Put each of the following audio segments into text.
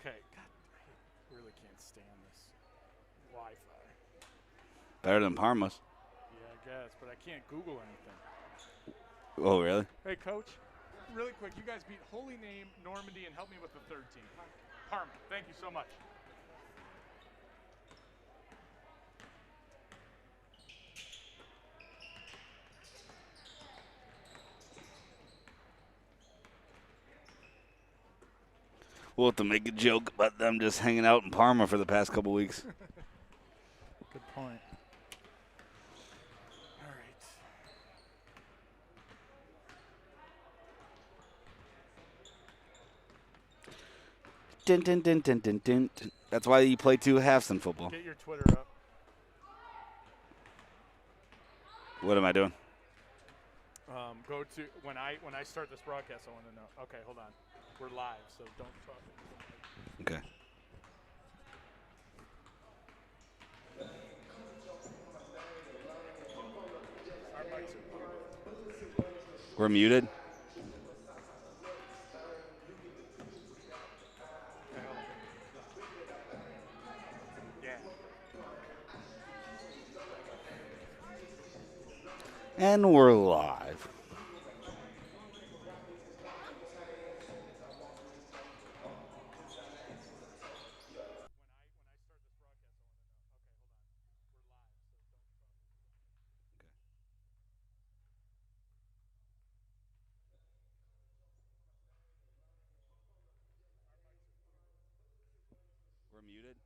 Okay. God, I really can't stand this Wi-Fi. Better than Parma's. Yeah, I guess, but I can't Google anything. Oh, really? Hey, Coach. Really quick, you guys beat Holy Name, Normandy, and help me with the third team. Parma. Thank you so much. We'll have to make a joke about them just hanging out in Parma for the past couple weeks. Good point. All right. Dun, dun, dun, dun, dun, dun, dun. That's why you play 2 halves in football. Get your Twitter up. What am I doing? Go to when I start this broadcast. I want to know. Okay, hold on. We're live, so don't talk. Okay. Our mics are muted. We're muted. Okay, hold on. Yeah. And we're live. We're muted.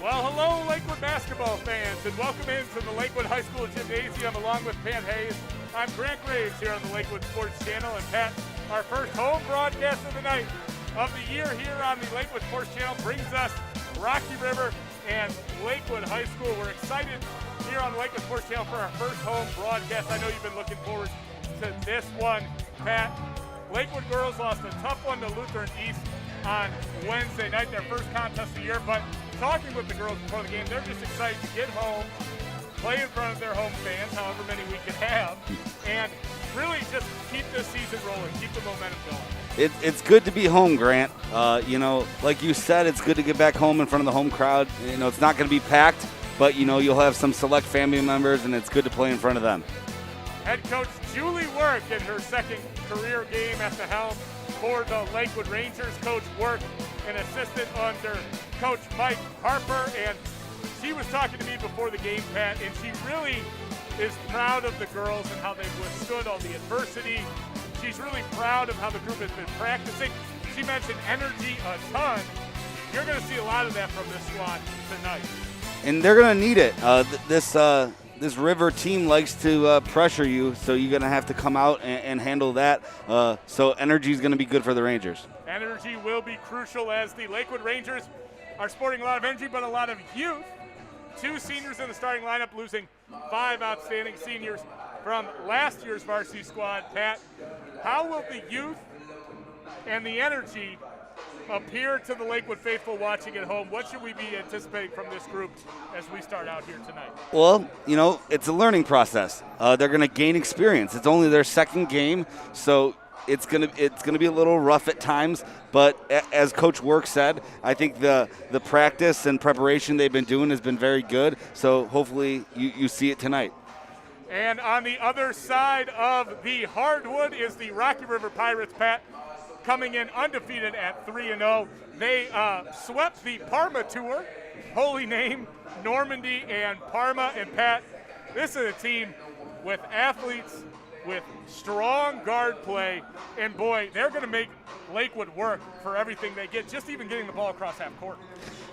Well, hello, Lakewood basketball fans, and welcome into the Lakewood High School Gymnasium along with Pat Hayes. I'm Grant Graves here on the Lakewood Sports Channel, and Pat, our first home broadcast of the night of the year here on the Lakewood Sports Channel brings us Rocky River and Lakewood High School. We're excited here on the Lakewood Sports Channel for our first home broadcast. I know you've been looking forward to this one, Pat. Lakewood Girls lost a tough one to Lutheran East on Wednesday night, their first contest of the year, but talking with the girls before the game, they're just excited to get home, play in front of their home fans, however many we can have, and really just keep this season rolling, keep the momentum going. It's good to be home, Grant. Like you said, it's good to get back home in front of the home crowd. It's not going to be packed, but, you'll have some select family members, and it's good to play in front of them. Head coach Julie Work in her second career game at the helm for the Lakewood Rangers. Coach Work, an assistant under Coach Mike Harper, and she was talking to me before the game, Pat, and she really is proud of the girls and how they've withstood all the adversity. She's really proud of how the group has been practicing. She mentioned energy a ton. You're going to see a lot of that from this squad tonight. And they're going to need it. This River team likes to pressure you, so you're going to have to come out and handle that. So energy is going to be good for the Rangers. Energy will be crucial as the Lakewood Rangers are sporting a lot of energy, but a lot of youth. 2 seniors in the starting lineup, losing 5 outstanding seniors from last year's varsity squad. Pat, how will the youth and the energy appear to the Lakewood faithful watching at home? What should we be anticipating from this group as we start out here tonight? Well, it's a learning process. They're going to gain experience. It's only their second game, so it's going to be a little rough at times. But as Coach Work said, I think the practice and preparation they've been doing has been very good. So hopefully you see it tonight. And on the other side of the hardwood is the Rocky River Pirates, Pat, coming in undefeated at 3-0. They swept the Parma Tour, holy name, Normandy and Parma. And Pat, this is a team with athletes, with strong guard play, and boy, they're going to make Lakewood work for everything they get, just even getting the ball across half court.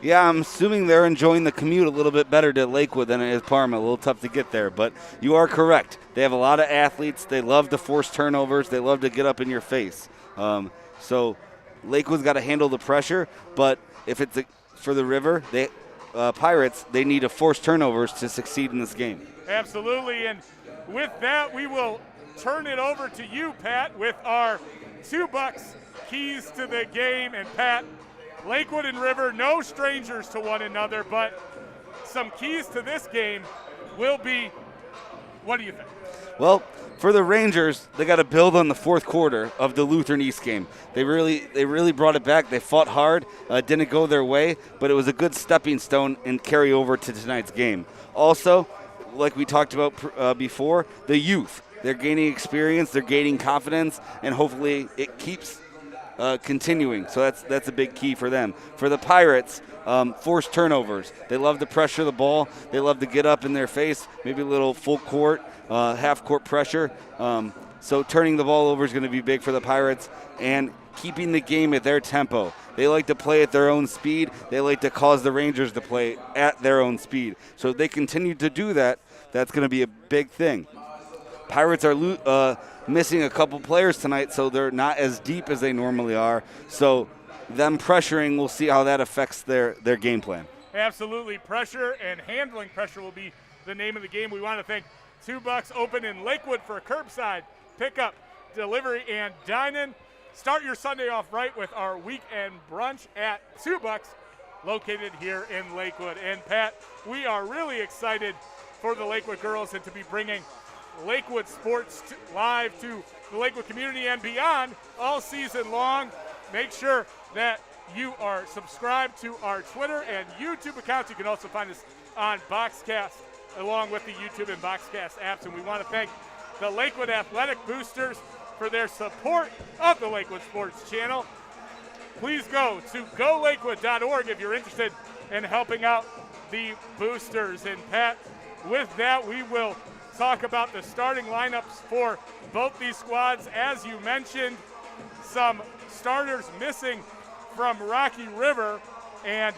Yeah, I'm assuming they're enjoying the commute a little bit better to Lakewood than it is Parma. A little tough to get there, but you are correct. They have a lot of athletes. They love to force turnovers. They love to get up in your face. So Lakewood's got to handle the pressure, but if it's for the River, Pirates, they need to force turnovers to succeed in this game. Absolutely, and with that, we will turn it over to you, Pat, with our $2 keys to the game. And Pat, Lakewood and River, no strangers to one another, but some keys to this game will be, what do you think? Well, for the Rangers, they got to build on the fourth quarter of the Lutheran East game. They really brought it back. They fought hard, didn't go their way, but it was a good stepping stone and carry over to tonight's game. Also, like we talked about before, the youth. They're gaining experience, they're gaining confidence, and hopefully it keeps continuing. So that's a big key for them. For the Pirates, force turnovers. They love to pressure the ball. They love to get up in their face, maybe a little full court, half court pressure. So turning the ball over is going to be big for the Pirates, and keeping the game at their tempo. They like to play at their own speed. They like to cause the Rangers to play at their own speed. So if they continue to do that, that's going to be a big thing. Pirates are missing a couple players tonight, so they're not as deep as they normally are. So them pressuring, we'll see how that affects their game plan. Absolutely. Pressure and handling pressure will be the name of the game. We want to thank $2 open in Lakewood for curbside pickup, delivery, and dine-in. Start your Sunday off right with our weekend brunch at $2, located here in Lakewood. And Pat, we are really excited for the Lakewood Girls and to be bringing Lakewood Sports live to the Lakewood community and beyond all season long. Make sure that you are subscribed to our Twitter and YouTube accounts. You can also find us on Boxcast along with the YouTube and Boxcast apps. And we want to thank the Lakewood Athletic Boosters for their support of the Lakewood Sports Channel. Please go to golakewood.org if you're interested in helping out the boosters. And Pat, with that, we will talk about the starting lineups for both these squads. As you mentioned, some starters missing from Rocky River, and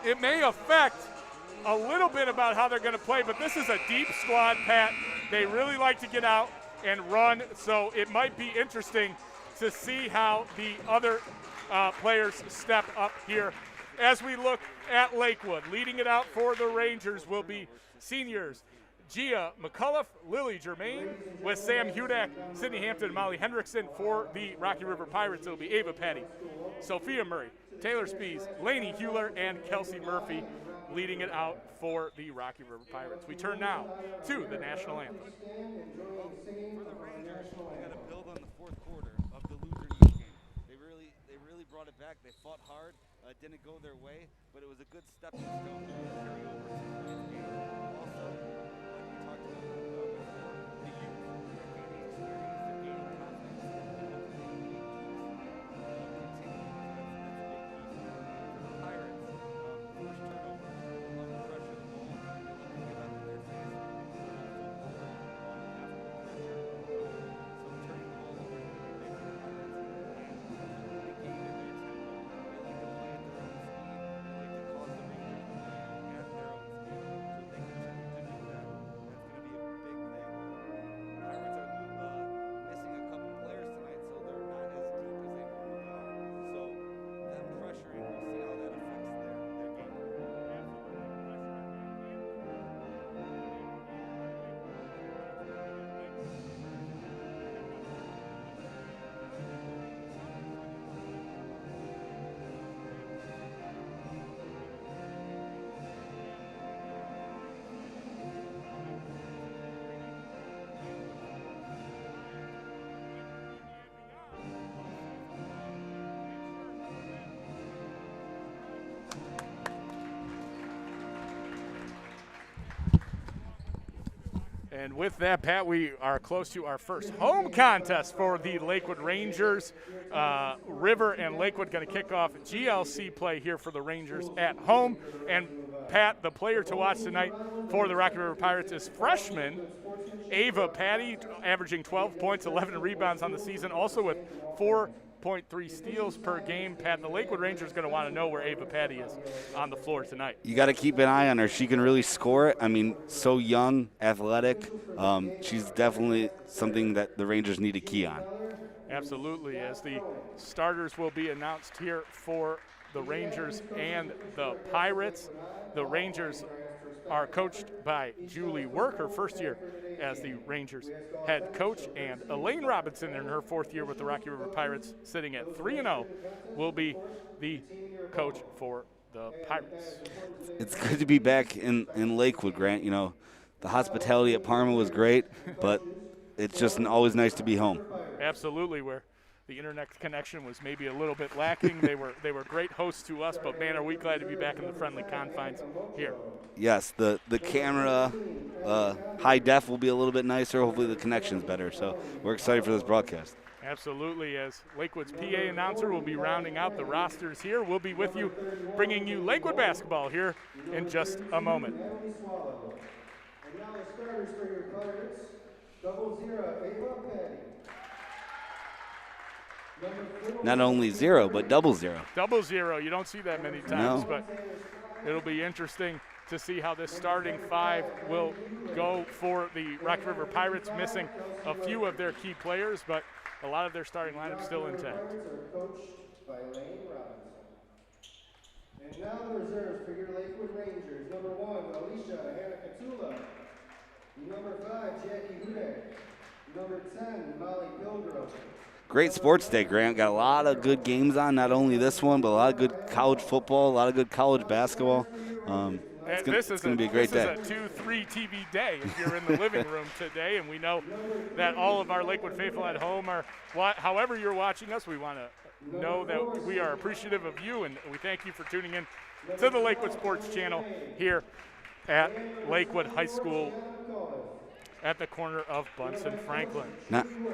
it may affect a little bit about how they're going to play, but this is a deep squad, Pat. They really like to get out and run, so it might be interesting to see how the other players step up here. As we look at Lakewood, leading it out for the Rangers will be seniors Gia McCullough, Lily Germain, with Sam Hudak, Sydney Hampton, and Molly Hendrickson. For the Rocky River Pirates, it'll be Ava Petty, Sophia Murray, Taylor Spees, Lainey Hewler, and Kelsey Murphy leading it out for the Rocky River Pirates. We turn now to the national anthem. For the Rangers, they got to build on the fourth quarter of the Lutheran East game. They really brought it back. They fought hard. Didn't go their way, but it was a good stepping stone to carry over to tonight's game. Also, like we talked about before, the youth, they're gaining experience, they're gaining confidence. Continue. So that's a big piece. For the Pirates, first turnover, love to pressure the ball. They love to get up in their face. So turning the ball over is big for the Pirates. And they gain in their tempo. They like to play at their own speed. They like to cause the Rangers to play at their own speed. So if they continue to do that, that's going to be a big thing. Pirates are missing a couple players tonight, so they're not as deep as they normally are. So them pressuring, we'll see how that affects their game. And with that, Pat, we are close to our first home contest for the Lakewood Rangers. River and Lakewood going to kick off GLC play here for the Rangers at home. And Pat, the player to watch tonight for the Rocky River Pirates is freshman Ava Petty, averaging 12 points, 11 rebounds on the season, also with 4.3 steals per game. Pat, the Lakewood Rangers going to want to know where Ava Petty is on the floor tonight. You got to keep an eye on her. She can really score it. I mean, so young, athletic. She's definitely something that the Rangers need to key on. Absolutely, as the starters will be announced here for the Rangers and the Pirates. The Rangers are coached by Julie Work, her first year as the Rangers head coach, and Elaine Robinson in her fourth year with the Rocky River Pirates, sitting at 3-0, will be the coach for the Pirates. It's good to be back in Lakewood, Grant. You know, the hospitality at Parma was great, but it's just always nice to be home. Absolutely, where the internet connection was maybe a little bit lacking. They were great hosts to us, but man, are we glad to be back in the friendly confines here. Yes, the camera high def will be a little bit nicer. Hopefully the connection's better. So we're excited for this broadcast. Absolutely, as Lakewood's PA announcer will be rounding out the rosters here. We'll be with you, bringing you Lakewood basketball here in just a moment. And now the starters for your Pirates, 00, Ava Petty. Not only 0, but 00. 00. You don't see that many times, but it'll be interesting to see how this starting five will go for the Rocky River Pirates, missing a few of their key players, but a lot of their starting lineup still intact. Are coached by Elaine Robinson. And now the reserves for your Lakewood Rangers, number 1, Alicia Hanakatula. Number 5, Jackie Hudak. Number 10, Molly Pilgrim. Great sports day, Grant. Got a lot of good games on, not only this one, but a lot of good college football, a lot of good college basketball. It's going to be a great day. This is a 2-3 TV day if you're in the living room today, and we know that all of our Lakewood faithful at home are, however you're watching us, we want to know that we are appreciative of you, and we thank you for tuning in to the Lakewood Sports Channel here at Lakewood High School at the corner of Bunsen Franklin.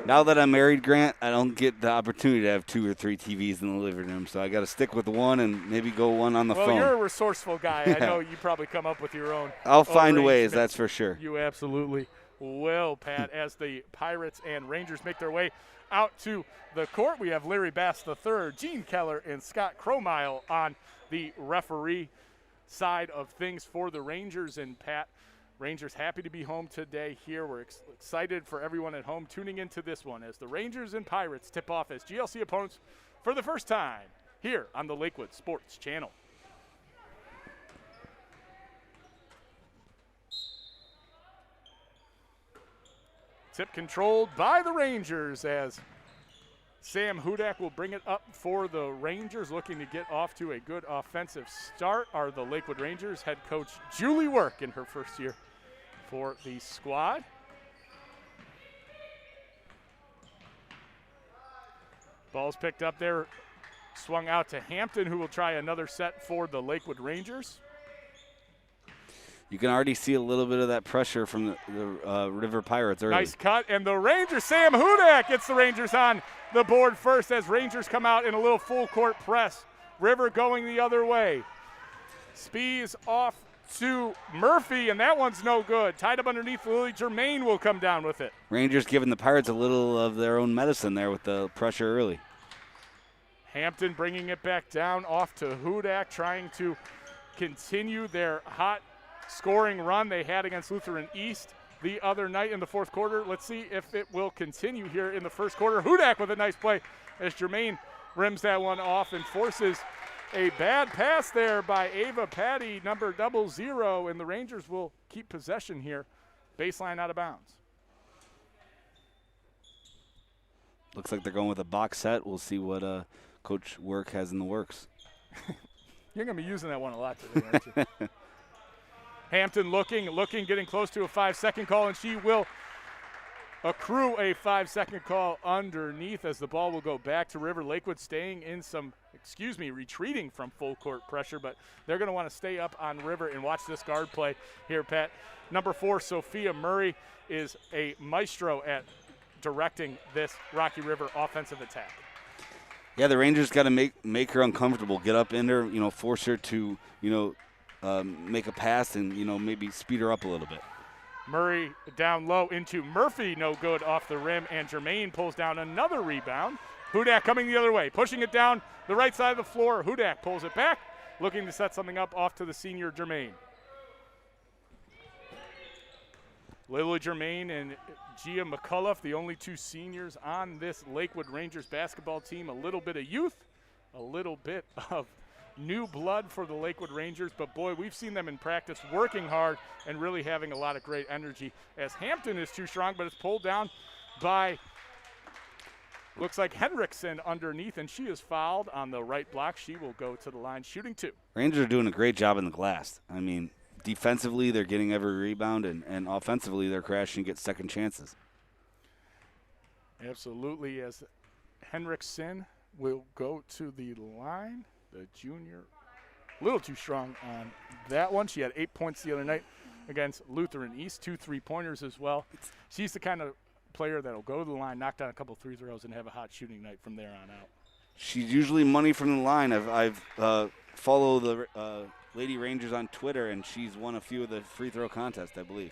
Now that I'm married, Grant, I don't get the opportunity to have 2 or 3 TVs in the living room, so I got to stick with one and maybe go one on the phone. Well, you're a resourceful guy. Yeah. I know you probably come up with your own. I'll find ways, that's for sure. You absolutely will, Pat. As the Pirates and Rangers make their way out to the court, we have Larry Bass III, Gene Keller, and Scott Cromile on the referee side of things for the Rangers. And Pat, Rangers happy to be home today here. We're excited for everyone at home tuning into this one as the Rangers and Pirates tip off as GLC opponents for the first time here on the Lakewood Sports Channel. Tip controlled by the Rangers as Sam Hudak will bring it up for the Rangers, looking to get off to a good offensive start are the Lakewood Rangers. Head coach Julie Work in her first year for the squad. Ball's picked up there, swung out to Hampton, who will try another set for the Lakewood Rangers. You can already see a little bit of that pressure from the River Pirates early. Nice cut, and the Rangers, Sam Hudak gets the Rangers on the board first as Rangers come out in a little full court press. River going the other way. Spees off to Murphy, and that one's no good. Tied up underneath, Lily Germain will come down with it. Rangers giving the Pirates a little of their own medicine there with the pressure early. Hampton bringing it back down off to Hudak, trying to continue their hot scoring run they had against Lutheran East the other night in the fourth quarter. Let's see if it will continue here in the first quarter. Hudak with a nice play as Germain rims that one off and forces a bad pass there by Ava Patty, number 00, and the Rangers will keep possession here. Baseline out of bounds. Looks like they're going with a box set. We'll see what Coach Work has in the works. You're going to be using that one a lot today, aren't you? Hampton looking, getting close to a 5-second call, and she will accrue a 5-second call underneath as the ball will go back to River. Lakewood staying in some, retreating from full court pressure, but they're going to want to stay up on River and watch this guard play here, Pat. Number 4, Sophia Murray, is a maestro at directing this Rocky River offensive attack. Yeah, the Rangers got to make her uncomfortable, get up in her, force her to, make a pass and, maybe speed her up a little bit. Murray down low into Murphy, no good off the rim, and Germain pulls down another rebound. Hudak coming the other way, pushing it down the right side of the floor. Hudak pulls it back, looking to set something up off to the senior Germain. Lily Germain and Gia McCullough, the only 2 seniors on this Lakewood Rangers basketball team. A little bit of youth, a little bit of new blood for the Lakewood Rangers, but boy, we've seen them in practice working hard and really having a lot of great energy as Hampton is too strong, but it's pulled down by, looks like Henriksen underneath, and she is fouled on the right block. She will go to the line shooting 2. Rangers are doing a great job in the glass. I mean, defensively, they're getting every rebound, and offensively, they're crashing, get second chances. Absolutely, as Henriksen will go to the line. The junior, a little too strong on that one. She had 8 points the other night against Lutheran East, 2 3-pointers as well. She's the kind of player that will go to the line, knock down a couple free throws, and have a hot shooting night from there on out. She's usually money from the line. I've followed the Lady Rangers on Twitter, and she's won a few of the free throw contests, I believe.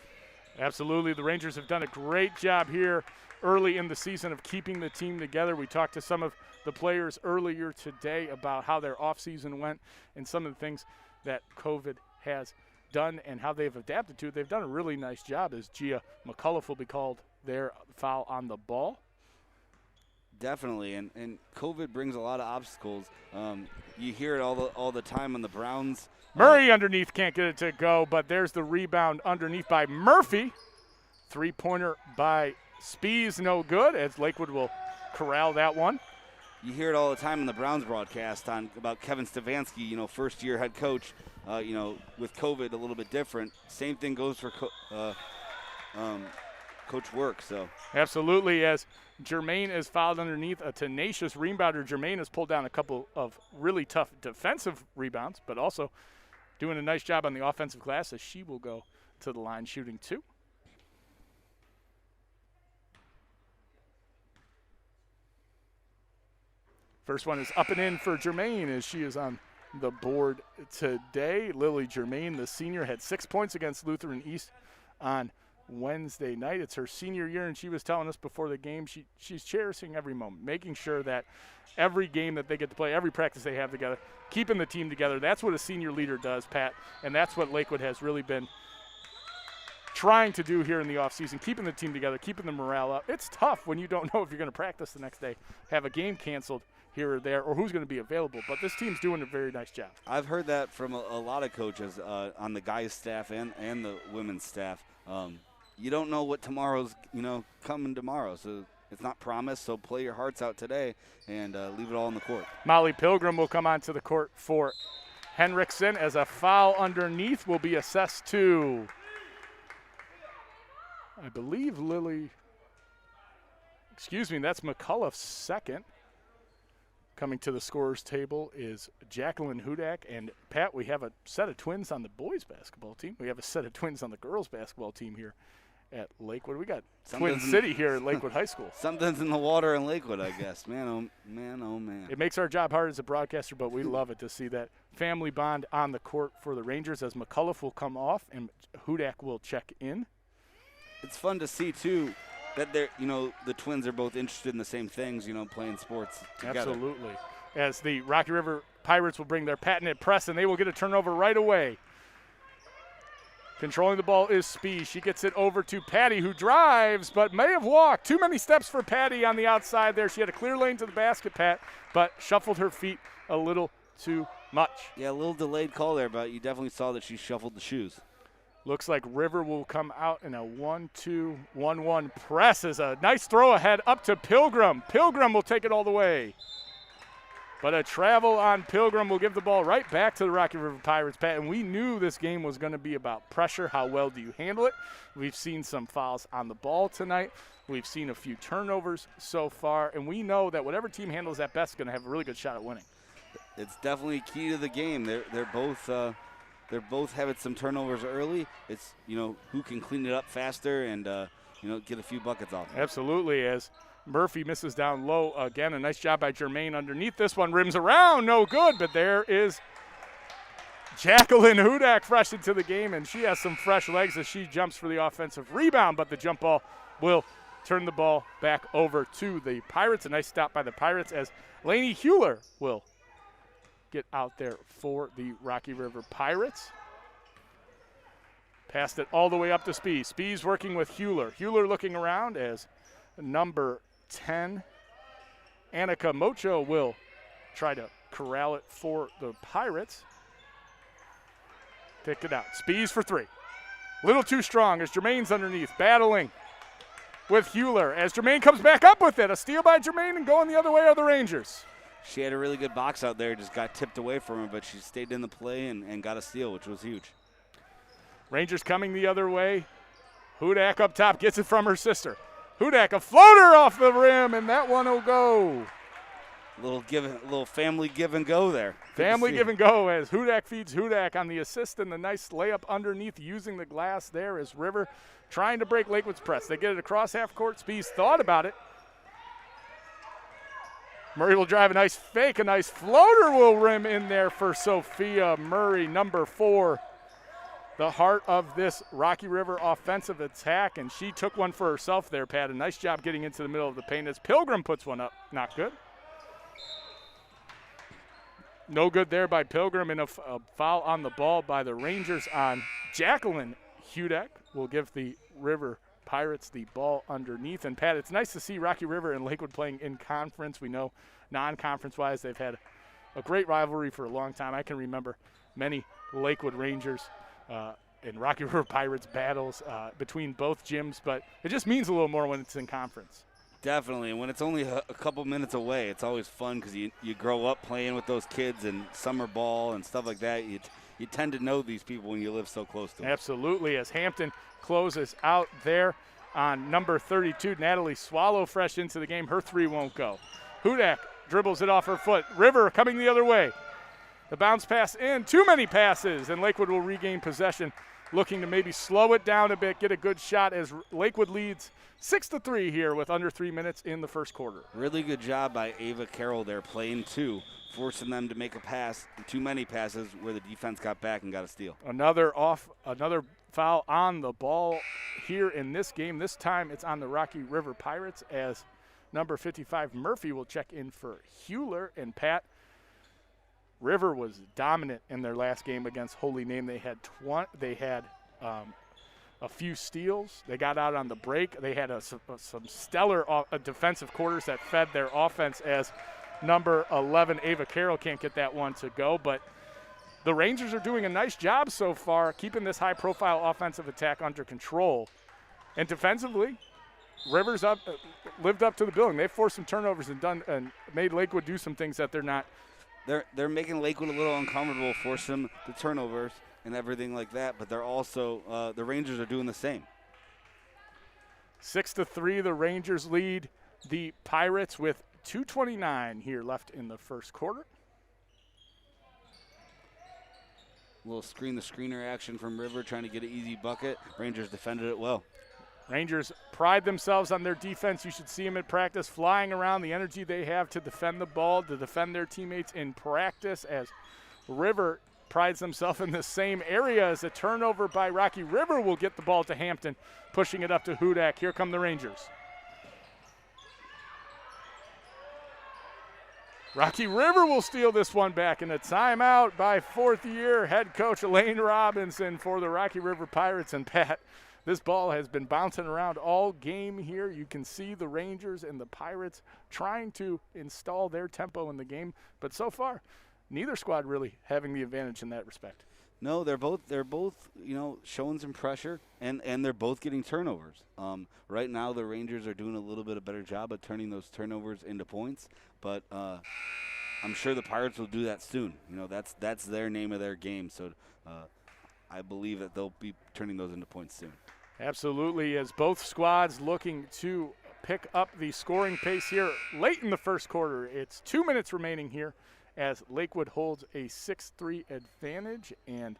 Absolutely. The Rangers have done a great job here early in the season of keeping the team together. We talked to some of the players earlier today about how their offseason went and some of the things that COVID has done and how they've adapted to it. They've done a really nice job, as Gia McCullough will be called their foul on the ball. Definitely, and COVID brings a lot of obstacles. You hear it all the time on the Browns. Murray underneath, can't get it to go, but there's the rebound underneath by Murphy. 3-pointer by Spees, no good, as Lakewood will corral that one. You hear it all the time on the Browns broadcast about Kevin Stefanski, first-year head coach, with COVID a little bit different. Same thing goes for Coach Work. So absolutely, as Germain is fouled underneath, a tenacious rebounder. Germain has pulled down a couple of really tough defensive rebounds, but also doing a nice job on the offensive glass as she will go to the line shooting 2. First one is up and in for Germain as she is on the board today. Lily Germain, the senior, had 6 points against Lutheran East on Wednesday night. It's her senior year, and she was telling us before the game she's cherishing every moment, making sure that every game that they get to play, every practice they have together, keeping the team together. That's what a senior leader does, Pat, and that's what Lakewood has really been trying to do here in the offseason, keeping the team together, keeping the morale up. It's tough when you don't know if you're going to practice the next day, have a game canceled here or there, or who's going to be available. But this team's doing a very nice job. I've heard that from a lot of coaches on the guys' staff and the women's staff. You don't know what tomorrow's, coming tomorrow. So it's not promised, so play your hearts out today and leave it all on the court. Molly Pilgrim will come onto the court for Henriksen as a foul underneath will be assessed to, I believe, that's McCullough's second. Coming to the scorer's table is Jacqueline Hudak. And, Pat, we have a set of twins on the boys' basketball team. We have a set of twins on the girls' basketball team here at Lakewood. We got Twin City here at Lakewood High School. Something's in the water in Lakewood, I guess. Man, oh man. It makes our job hard as a broadcaster, but we love it to see that family bond on the court for the Rangers as McCullough will come off and Hudak will check in. It's fun to see, too, that they're, the twins are both interested in the same things, playing sports together. Absolutely. As the Rocky River Pirates will bring their patented press, and they will get a turnover right away. Controlling the ball is Spee. She gets it over to Patty, who drives, but may have walked. Too many steps for Patty on the outside there. She had a clear lane to the basket, Pat, but shuffled her feet a little too much. Yeah, a little delayed call there, but you definitely saw that she shuffled the shoes. Looks like River will come out in a 1-2-1-1 press. Is a nice throw ahead up to Pilgrim. Pilgrim will take it all the way. But a travel on Pilgrim will give the ball right back to the Rocky River Pirates, Pat. And we knew this game was going to be about pressure. How well do you handle it? We've seen some fouls on the ball tonight. We've seen a few turnovers so far. And we know that whatever team handles that best is going to have a really good shot at winning. It's definitely key to the game. They're both having some turnovers early. It's, who can clean it up faster and, get a few buckets off. Absolutely, as Murphy misses down low. Again, a nice job by Jermaine underneath. This one rims around, no good, but there is Jacqueline Hudak fresh into the game, and she has some fresh legs as she jumps for the offensive rebound, but the jump ball will turn the ball back over to the Pirates. A nice stop by the Pirates as Lainey Hewler will get out there for the Rocky River Pirates. Passed it all the way up to Spee. Spee's working with Hewler. Hewler looking around as number 10, Annika Mocho, will try to corral it for the Pirates. Picked it out. Spee's for three. Little too strong as Jermaine's underneath, battling with Hewler. As Jermaine comes back up with it. A steal by Jermaine, and going the other way are the Rangers. She had a really good box out there, just got tipped away from her, but she stayed in the play and got a steal, which was huge. Rangers coming the other way. Hudak up top gets it from her sister. Hudak, a floater off the rim, and that one will go. Little family give and go there. Family give and go as Hudak feeds Hudak on the assist, and the nice layup underneath using the glass there as River trying to break Lakewood's press. They get it across half court. Spees thought about it. Murray will drive a nice fake. A nice floater will rim in there for Sophia Murray, number 4. The heart of this Rocky River offensive attack, and she took one for herself there, Pat. A nice job getting into the middle of the paint as Pilgrim puts one up. Not good. No good there by Pilgrim, and a foul on the ball by the Rangers on Jacqueline Hudak will give the River Pirates the ball underneath. And, Pat, it's nice to see Rocky River and Lakewood playing in conference. We know non-conference-wise they've had a great rivalry for a long time. I can remember many Lakewood Rangers and Rocky River Pirates battles between both gyms, but it just means a little more when it's in conference. Definitely, and when it's only a couple minutes away, it's always fun because you grow up playing with those kids and summer ball and stuff like that. You tend to know these people when you live so close to them. Absolutely, as Hampton closes out there on number 32, Natalie Swallow fresh into the game. Her three won't go. Hudak dribbles it off her foot. River coming the other way. The bounce pass in. Too many passes, and Lakewood will regain possession, looking to maybe slow it down a bit, get a good shot as Lakewood leads 6-3 here with under 3 minutes in the first quarter. Really good job by Ava Carroll there playing two, forcing them to make a pass, too many passes where the defense got back and got a steal. Another foul on the ball here in this game. This time it's on the Rocky River Pirates as number 55 Murphy will check in for Hewler. And Pat, River was dominant in their last game against Holy Name. They had a few steals. They got out on the break. They had some stellar defensive quarters that fed their offense as number 11 Ava Carroll can't get that one to go. But the Rangers are doing a nice job so far keeping this high-profile offensive attack under control. And defensively, Rivers lived up to the billing. They forced some turnovers and made Lakewood do some things that they're not. They're making Lakewood a little uncomfortable, forcing the turnovers and everything like that, but they're also the Rangers are doing the same. 6-3, the Rangers lead the Pirates with 2:29 here left in the first quarter. A little screener action from River trying to get an easy bucket. Rangers defended it well. Rangers pride themselves on their defense. You should see them at practice flying around, the energy they have to defend the ball, to defend their teammates in practice, as River prides themselves in the same area. As a turnover by Rocky River will get the ball to Hampton, pushing it up to Hudak. Here come the Rangers. Rocky River will steal this one back in a timeout by fourth-year head coach Elaine Robinson for the Rocky River Pirates. And Pat, this ball has been bouncing around all game here. You can see the Rangers and the Pirates trying to install their tempo in the game, but so far, neither squad really having the advantage in that respect. No, they're both showing some pressure, and they're both getting turnovers. Right now, the Rangers are doing a little bit of better job of turning those turnovers into points, but I'm sure the Pirates will do that soon. That's their name of their game, so I believe that they'll be turning those into points soon. Absolutely, as both squads looking to pick up the scoring pace here late in the first quarter. It's 2 minutes remaining here as Lakewood holds a 6-3 advantage, and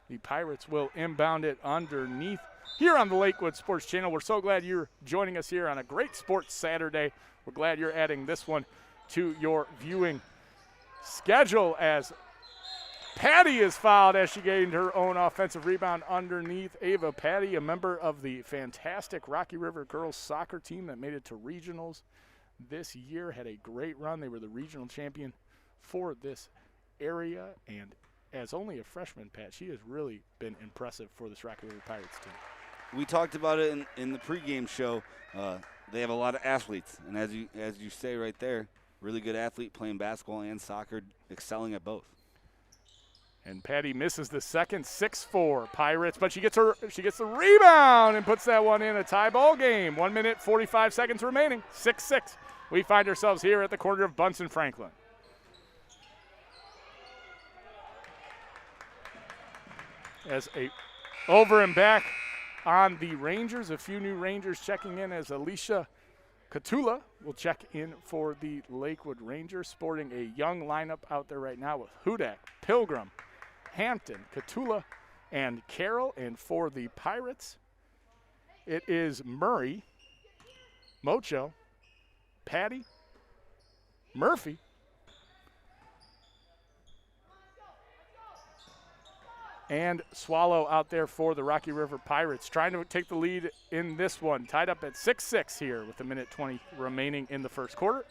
the Pirates will inbound it underneath here on the Lakewood Sports Channel. We're so glad you're joining us here on a great sports Saturday. We're glad you're adding this one to your viewing schedule, as Patty is fouled as she gained her own offensive rebound underneath Ava. Patty, a member of the fantastic Rocky River Girls soccer team that made it to regionals this year, had a great run. They were the regional champion for this area, and as only a freshman, Pat, she has really been impressive for this Rocky River Pirates team. We talked about it in the pregame show. They have a lot of athletes, and as you say right there, really good athlete playing basketball and soccer, excelling at both. And Patty misses the second, 6-4 Pirates, but she gets the rebound and puts that one in. A tie ball game. 1 minute, 45 seconds remaining. 6-6. We find ourselves here at the corner of Bunsen Franklin. As a over and back on the Rangers, a few new Rangers checking in, as Alicia Catula will check in for the Lakewood Rangers, sporting a young lineup out there right now with Hudak, Pilgrim, Hampton, Catula, and Carroll. And for the Pirates, it is Murray, Mocho, Patty, Murphy, and Swallow out there for the Rocky River Pirates, trying to take the lead in this one. Tied up at 6-6 here with 1:20 remaining in the first quarter.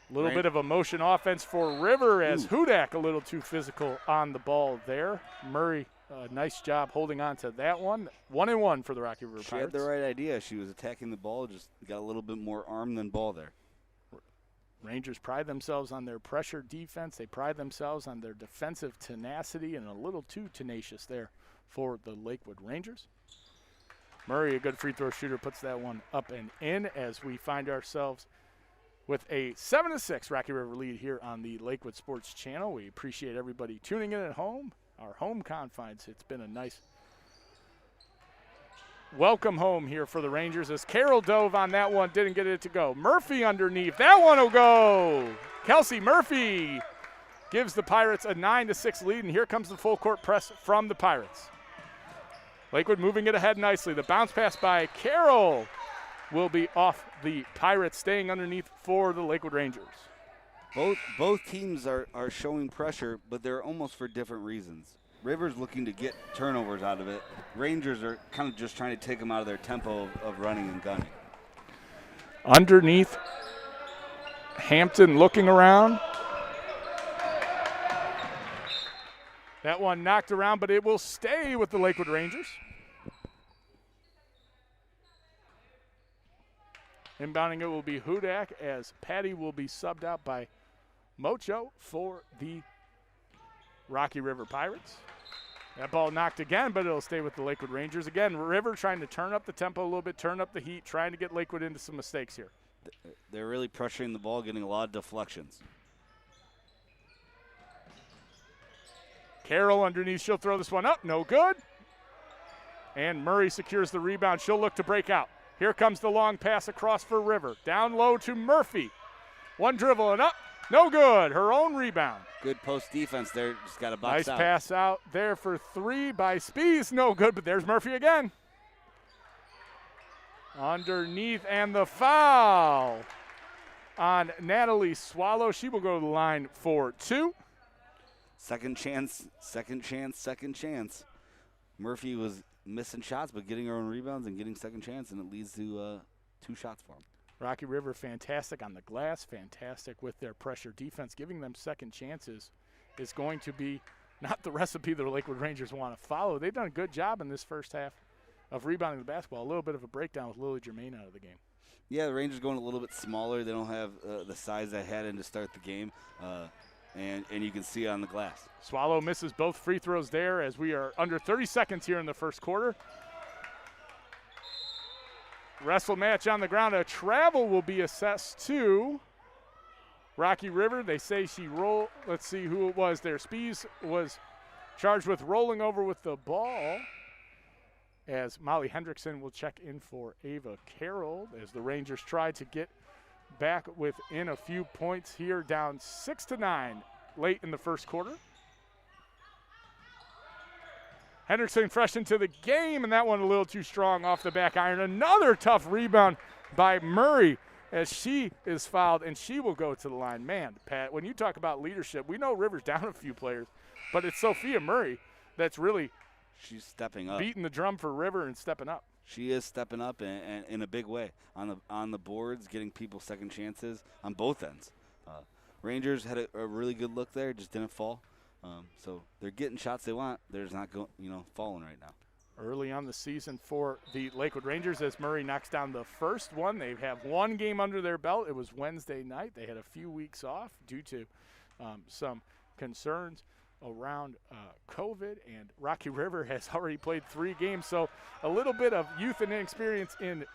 A little bit of a motion offense for River, as Hudak a little too physical on the ball there. Murray, nice job holding on to that one. 1-1 for the Rocky River Pirates. She had the right idea. She was attacking the ball, just got a little bit more arm than ball there. Rangers pride themselves on their pressure defense. They pride themselves on their defensive tenacity, and a little too tenacious there for the Lakewood Rangers. Murray, a good free throw shooter, puts that one up and in, as we find ourselves with a 7-6 Rocky River lead here on the Lakewood Sports Channel. We appreciate everybody tuning in at home, our home confines. It's been a nice welcome home here for the Rangers, as Carroll dove on that one, didn't get it to go. Murphy underneath, that one will go. Kelsey Murphy gives the Pirates a 9-6 lead, and here comes the full court press from the Pirates. Lakewood moving it ahead nicely. The bounce pass by Carroll will be off the Pirates, staying underneath for the Lakewood Rangers. Both teams are showing pressure, but they're almost for different reasons. Rivers looking to get turnovers out of it. Rangers are kind of just trying to take them out of their tempo of running and gunning. Underneath, Hampton looking around. That one knocked around, but it will stay with the Lakewood Rangers. Inbounding it will be Hudak as Patty will be subbed out by Mocho for the Rocky River Pirates. That ball knocked again, but it'll stay with the Lakewood Rangers. Again, River trying to turn up the tempo a little bit, turn up the heat, trying to get Lakewood into some mistakes here. They're really pressuring the ball, getting a lot of deflections. Carroll underneath, she'll throw this one up, no good. And Murray secures the rebound. She'll look to break out. Here comes the long pass across for River. Down low to Murphy. One dribble and up, no good. Her own rebound. Good post defense there, just got a box Nice out. pass out there for three by Spees, no good, but there's Murphy again. Underneath, and the foul on Natalie Swallow. She will go to the line for two. Second chance, second chance, second chance. Murphy was missing shots, but getting her own rebounds and getting second chance, and it leads to 2 shots for him. Rocky River fantastic on the glass, fantastic with their pressure defense. Giving them second chances is going to be not the recipe the Lakewood Rangers want to follow. They've done a good job in this first half of rebounding the basketball. A little bit of a breakdown with Lily Germain out of the game. Yeah, the Rangers going a little bit smaller. They don't have the size they had in to start the game, and you can see it on the glass. Swallow misses both free throws there as we are under 30 seconds here in the first quarter. Wrestle match on the ground. A travel will be assessed to Rocky River. They say she rolled. Let's see who it was there. Spees was charged with rolling over with the ball, as Molly Hendrickson will check in for Ava Carroll as the Rangers try to get back within a few points here, down 6-9 late in the first quarter. Hendrickson fresh into the game, and that one a little too strong off the back iron. Another tough rebound by Murray as she is fouled, and she will go to the line. Man, Pat, when you talk about leadership, we know River's down a few players, but it's Sophia Murray that's really She's stepping up, beating the drum for River and stepping up. She is stepping up and in a big way on the boards, getting people second chances on both ends. Rangers had a really good look there, just didn't fall. So they're getting shots they want. They're just not falling right now. Early on the season for the Lakewood Rangers as Murray knocks down the first one. They have one game under their belt. It was Wednesday night. They had a few weeks off due to some concerns around COVID, and Rocky River has already played 3 games. So a little bit of youth and inexperience in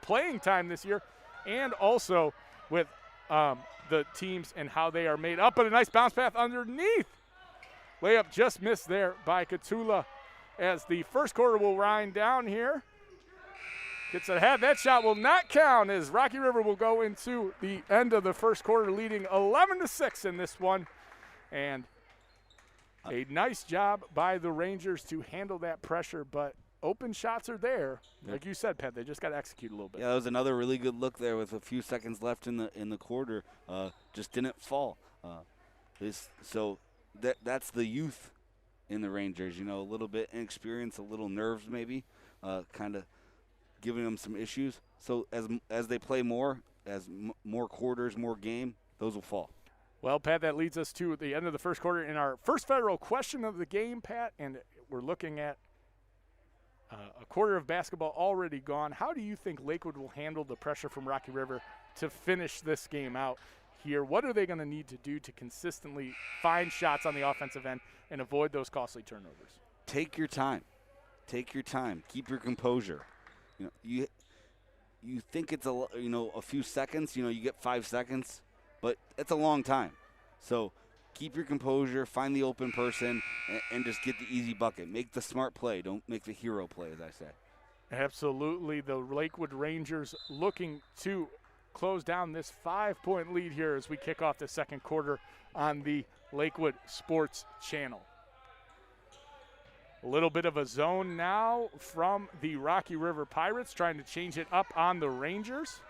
playing time this year, and also with the teams and how they are made up. But a nice bounce pass underneath. Layup just missed there by Katula as the first quarter will wind down here. Gets ahead. That shot will not count as Rocky River will go into the end of the first quarter leading 11-6 in this one. And a nice job by the Rangers to handle that pressure, but open shots are there. Like you said, Pat, they just got to execute a little bit. Yeah, that was another really good look there with a few seconds left in the quarter. Just didn't fall. That's the youth in the Rangers. A little bit inexperience, a little nerves maybe, kind of giving them some issues. So as they play more, more quarters, more game, those will fall. Well, Pat, that leads us to the end of the first quarter in our first federal question of the game, Pat, and we're looking at a quarter of basketball already gone. How do you think Lakewood will handle the pressure from Rocky River to finish this game out here? What are they going to need to do to consistently find shots on the offensive end and avoid those costly turnovers? Take your time. Take your time. Keep your composure. You think it's a few seconds. You get 5 seconds. But it's a long time. So keep your composure, find the open person, and just get the easy bucket. Make the smart play. Don't make the hero play, as I say. Absolutely. The Lakewood Rangers looking to close down this 5-point lead here as we kick off the second quarter on the Lakewood Sports Channel. A little bit of a zone now from the Rocky River Pirates, trying to change it up on the Rangers.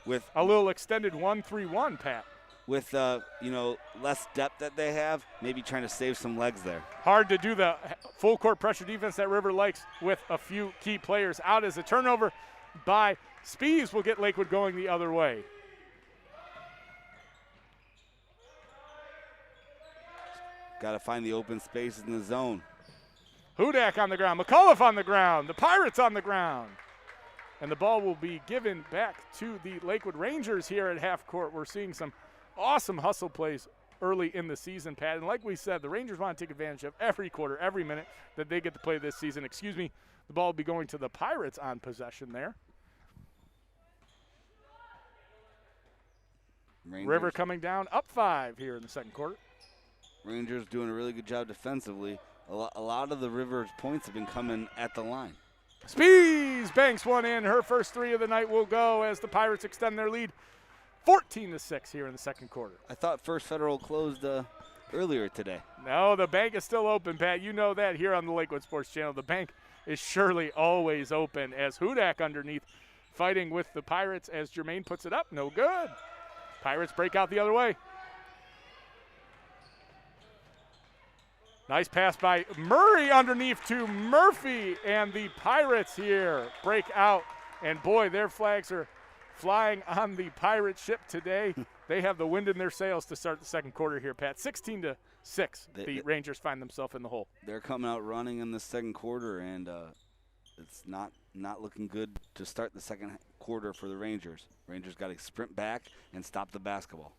With a little extended 1-3-1, Pat. with less depth that they have, maybe trying to save some legs there. Hard to do the full court pressure defense that River likes with a few key players out, as a turnover by Spees will get Lakewood going the other way. Got to find the open spaces in the zone. Hudak on the ground, McAuliffe on the ground, the Pirates on the ground. And the ball will be given back to the Lakewood Rangers here at half court. We're seeing some awesome hustle plays early in the season, Pat. And like we said, the Rangers want to take advantage of every quarter, every minute that they get to play this season. The ball will be going to the Pirates on possession there. River coming down, up 5 here in the second quarter. Rangers doing a really good job defensively. A lot of the River's points have been coming at the line. Spees banks one in. Her first 3 of the night will go as the Pirates extend their lead 14-6 here in the second quarter. I thought First Federal closed earlier today. No, the bank is still open, Pat. You know that here on the Lakewood Sports Channel. The bank is surely always open, as Hudak underneath fighting with the Pirates as Jermaine puts it up. No good. Pirates break out the other way. Nice pass by Murray underneath to Murphy, and the Pirates here break out. And boy, their flags are flying on the Pirate ship today. They have the wind in their sails to start the second quarter here, Pat. 16-6, the Rangers find themselves in the hole. They're coming out running in the second quarter, and it's not looking good to start the second quarter for the Rangers. Rangers got to sprint back and stop the basketball.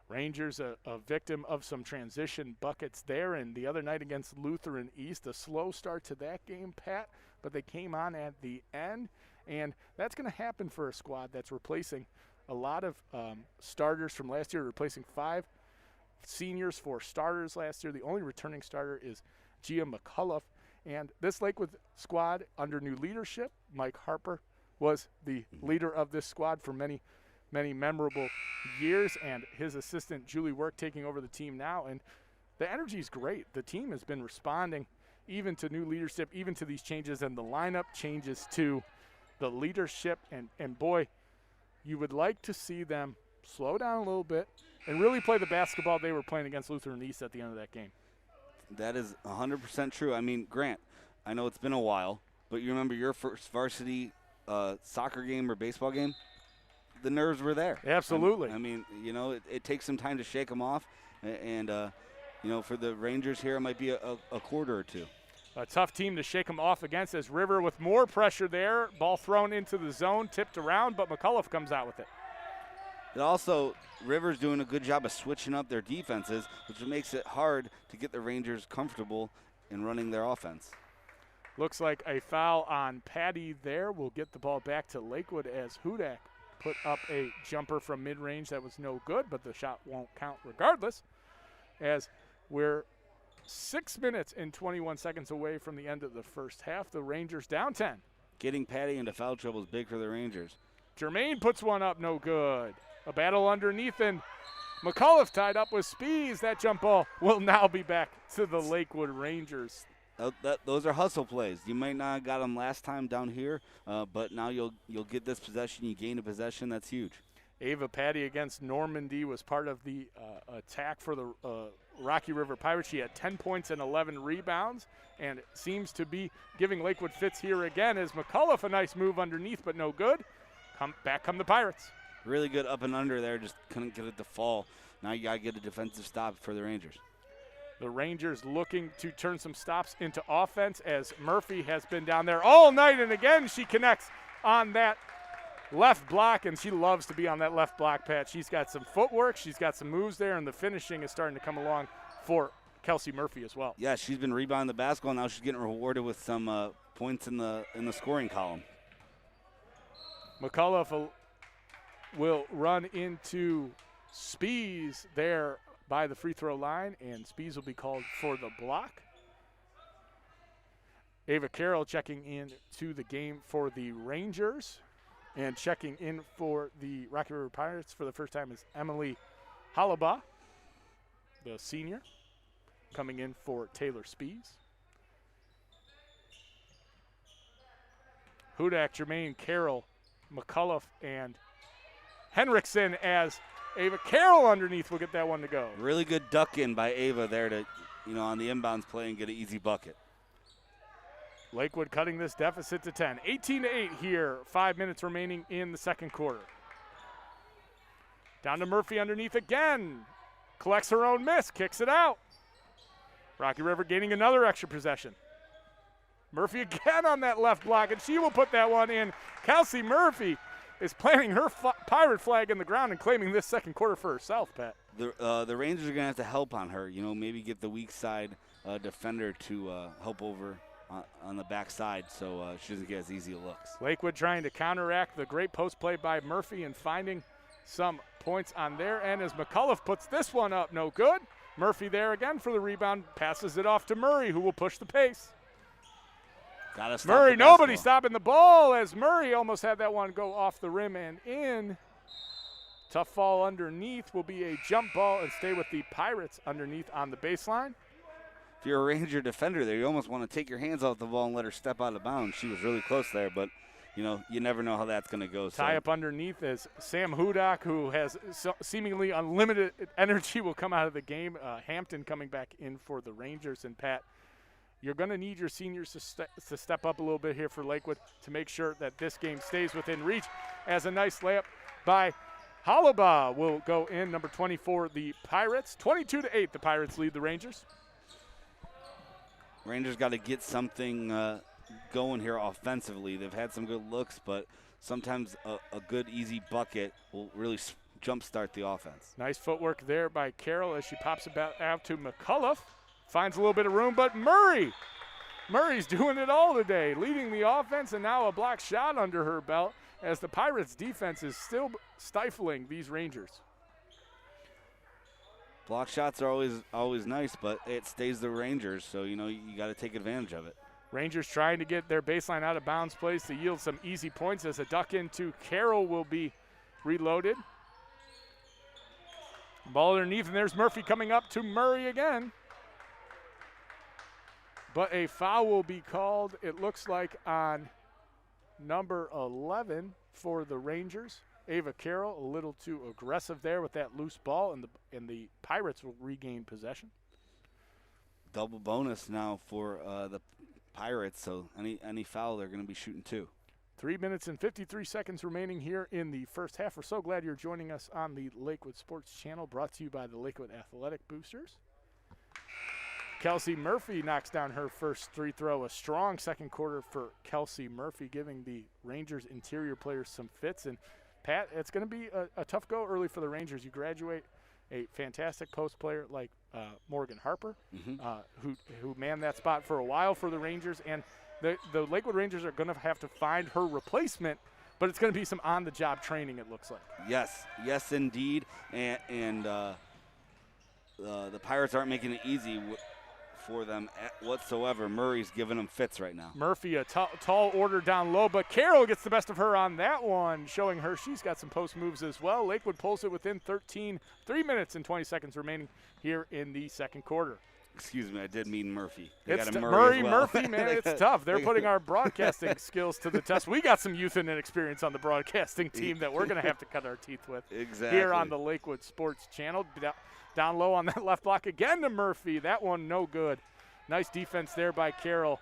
Rangers a victim of some transition buckets there, and the other night against Lutheran East, a slow start to that game, Pat, but they came on at the end, and that's going to happen for a squad that's replacing a lot of starters from last year, replacing 5 seniors, 4 starters last year. The only returning starter is Gia McCullough, and this Lakewood squad under new leadership, Mike Harper was the leader of this squad for many memorable years, and his assistant Julie Work taking over the team now, and the energy is great. The team has been responding even to new leadership, even to these changes, and the lineup changes to the leadership, and boy, you would like to see them slow down a little bit and really play the basketball they were playing against Lutheran East at the end of that game. That is 100% true. I mean, Grant, I know it's been a while, but you remember your first varsity soccer game or baseball game? The nerves were there. Absolutely. I mean, it takes some time to shake them off, and for the Rangers here, it might be a quarter or two. A tough team to shake them off against, as River with more pressure there. Ball thrown into the zone, tipped around, but McAuliffe comes out with it. And also, River's doing a good job of switching up their defenses, which makes it hard to get the Rangers comfortable in running their offense. Looks like a foul on Patty there. We'll get the ball back to Lakewood as Hudak put up a jumper from mid-range that was no good, but the shot won't count regardless, as we're 6 minutes and 21 seconds away from the end of the first half. The Rangers down 10. Getting Patty into foul trouble is big for the Rangers. Jermaine puts one up, no good. A battle underneath, and McAuliffe tied up with Spees. That jump ball will now be back to the Lakewood Rangers. Those are hustle plays. You might not have got them last time down here, but now you'll get this possession. You gain a possession. That's huge. Ava Patty against Normandy was part of the attack for the Rocky River Pirates. She had 10 points and 11 rebounds, and seems to be giving Lakewood fits here again as McAuliffe, a nice move underneath, but no good. Back come the Pirates. Really good up and under there, just couldn't get it to fall. Now you got to get a defensive stop for the Rangers. The Rangers looking to turn some stops into offense, as Murphy has been down there all night, and again she connects on that left block, and she loves to be on that left block, Pat. She's got some footwork, she's got some moves there, and the finishing is starting to come along for Kelsey Murphy as well. Yeah, she's been rebounding the basketball. Now she's getting rewarded with some points in the scoring column. McAuliffe will run into Spees there by the free throw line, and Spees will be called for the block. Ava Carroll checking in to the game for the Rangers, and checking in for the Rocky River Pirates for the first time is Emily Halaba, the senior, coming in for Taylor Spees. Hudak, Jermaine, Carroll, McAuliffe, and Henriksen as Ava Carroll underneath will get that one to go. Really good duck in by Ava there to, on the inbounds play and get an easy bucket. Lakewood cutting this deficit to 10. 18-8 here, 5 minutes remaining in the second quarter. Down to Murphy underneath again. Collects her own miss, kicks it out. Rocky River gaining another extra possession. Murphy again on that left block, and she will put that one in. Kelsey Murphy is planting her pirate flag in the ground and claiming this second quarter for herself, Pat. The Rangers are going to have to help on her, maybe get the weak side defender to help over on the backside so she doesn't get as easy looks. Lakewood trying to counteract the great post play by Murphy and finding some points on their end as McCullough puts this one up, no good. Murphy there again for the rebound, passes it off to Murray, who will push the pace. Gotta stop Murray, the nobody basketball. stopping the ball as Murray almost had that one go off the rim and in. Tough fall underneath will be a jump ball and stay with the Pirates underneath on the baseline. If you're a Ranger defender there, you almost want to take your hands off the ball and let her step out of bounds. She was really close there, but you never know how that's going to go. Tie up underneath as Sam Hudak, who has seemingly unlimited energy, will come out of the game. Hampton coming back in for the Rangers. And Pat, you're going to need your seniors to step up a little bit here for Lakewood to make sure that this game stays within reach, as a nice layup by Holaba will go in, number 24, the Pirates. 22-8, the Pirates lead the Rangers. Rangers got to get something going here offensively. They've had some good looks, but sometimes a good, easy bucket will really jumpstart the offense. Nice footwork there by Carroll as she pops it back out to McCullough. Finds a little bit of room, but Murray's doing it all today, leading the offense, and now a block shot under her belt as the Pirates' defense is still stifling these Rangers. Block shots are always nice, but it stays the Rangers, so you got to take advantage of it. Rangers trying to get their baseline out of bounds plays to yield some easy points as a duck into Carroll will be reloaded. Ball underneath, and there's Murphy coming up to Murray again. But a foul will be called, it looks like, on number 11 for the Rangers. Ava Carroll a little too aggressive there with that loose ball, and the Pirates will regain possession. Double bonus now for the Pirates, so any foul they're going to be shooting two. 3 minutes and 53 seconds remaining here in the first half. We're so glad you're joining us on the Lakewood Sports Channel, brought to you by the Lakewood Athletic Boosters. Kelsey Murphy knocks down her first free throw. A strong second quarter for Kelsey Murphy, giving the Rangers interior players some fits. And Pat, it's going to be a tough go early for the Rangers. You graduate a fantastic post player like Morgan Harper, who manned that spot for a while for the Rangers. And the Lakewood Rangers are going to have to find her replacement, but it's going to be some on-the-job training, it looks like. Yes, indeed. And the Pirates aren't making it easy for them whatsoever. Murray's giving them fits right now. Murphy, a tall order down low, but Carroll gets the best of her on that one, showing her she's got some post moves as well. Lakewood pulls it within 3 minutes and 20 seconds remaining here in the second quarter. Excuse me, I did mean Murphy. It's Murray as well. Murphy, man, it's tough. They're putting our broadcasting skills to the test. We got some youth and experience on the broadcasting team that we're going to have to cut our teeth with here on the Lakewood Sports Channel. Down low on that left block again to Murphy. That one no good. Nice defense there by Carroll,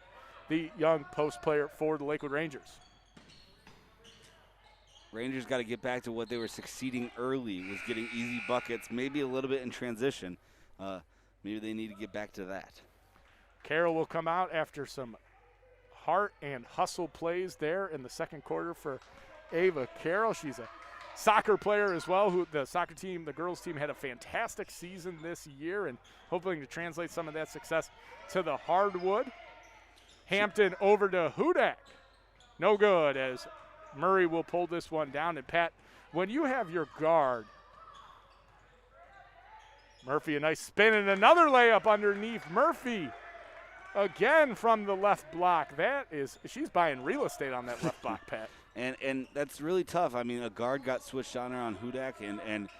the young post player for the Lakewood Rangers. Rangers got to get back to what they were succeeding early, was getting easy buckets, maybe a little bit in transition. Maybe they need to get back to that. Carroll will come out after some heart and hustle plays there in the second quarter for Ava Carroll. She's a soccer player as well, who the soccer team, the girls team, had a fantastic season this year, and hoping to translate some of that success to the hardwood. Hampton over to Hudak. No good, as Murray will pull this one down. And Pat, when you have your guard, Murphy, a nice spin and another layup underneath. Murphy again from the left block. She's buying real estate on that left block, Pat. And that's really tough. I mean, a guard got switched on her on Hudak, and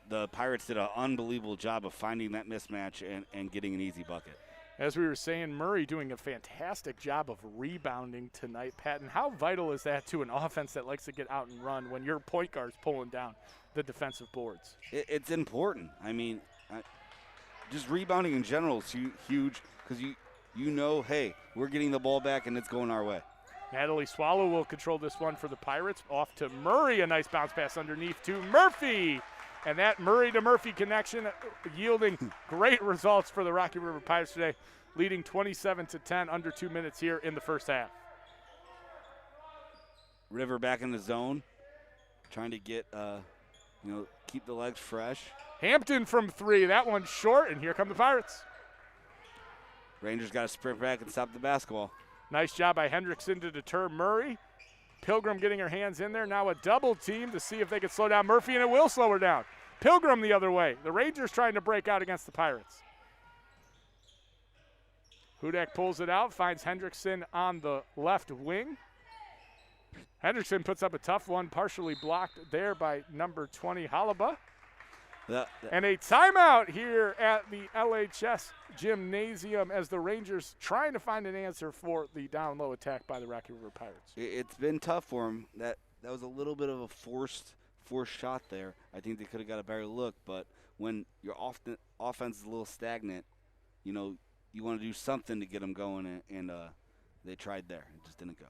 the Pirates did an unbelievable job of finding that mismatch and getting an easy bucket. As we were saying, Murray doing a fantastic job of rebounding tonight, Patton. How vital is that to an offense that likes to get out and run when your point guard's pulling down the defensive boards? It's important. I mean, just rebounding in general is huge because you know, hey, we're getting the ball back and it's going our way. Natalie Swallow will control this one for the Pirates. Off to Murray, a nice bounce pass underneath to Murphy. And that Murray to Murphy connection yielding great results for the Rocky River Pirates today, leading 27-10, under 2 minutes here in the first half. River back in the zone, trying to get, keep the legs fresh. Hampton from three, that one's short, and here come the Pirates. Rangers got to sprint back and stop the basketball. Nice job by Hendrickson to deter Murray. Pilgrim getting her hands in there. Now a double team to see if they can slow down Murphy, and it will slow her down. Pilgrim the other way. The Rangers trying to break out against the Pirates. Hudak pulls it out, finds Hendrickson on the left wing. Hendrickson puts up a tough one, partially blocked there by number 20, Halaba. And a timeout here at the LHS Gymnasium as the Rangers trying to find an answer for the down low attack by the Rocky River Pirates. It's been tough for them. That was a little bit of a forced shot there. I think they could have got a better look, but when your offense is a little stagnant, you want to do something to get them going, and they tried there. It just didn't go.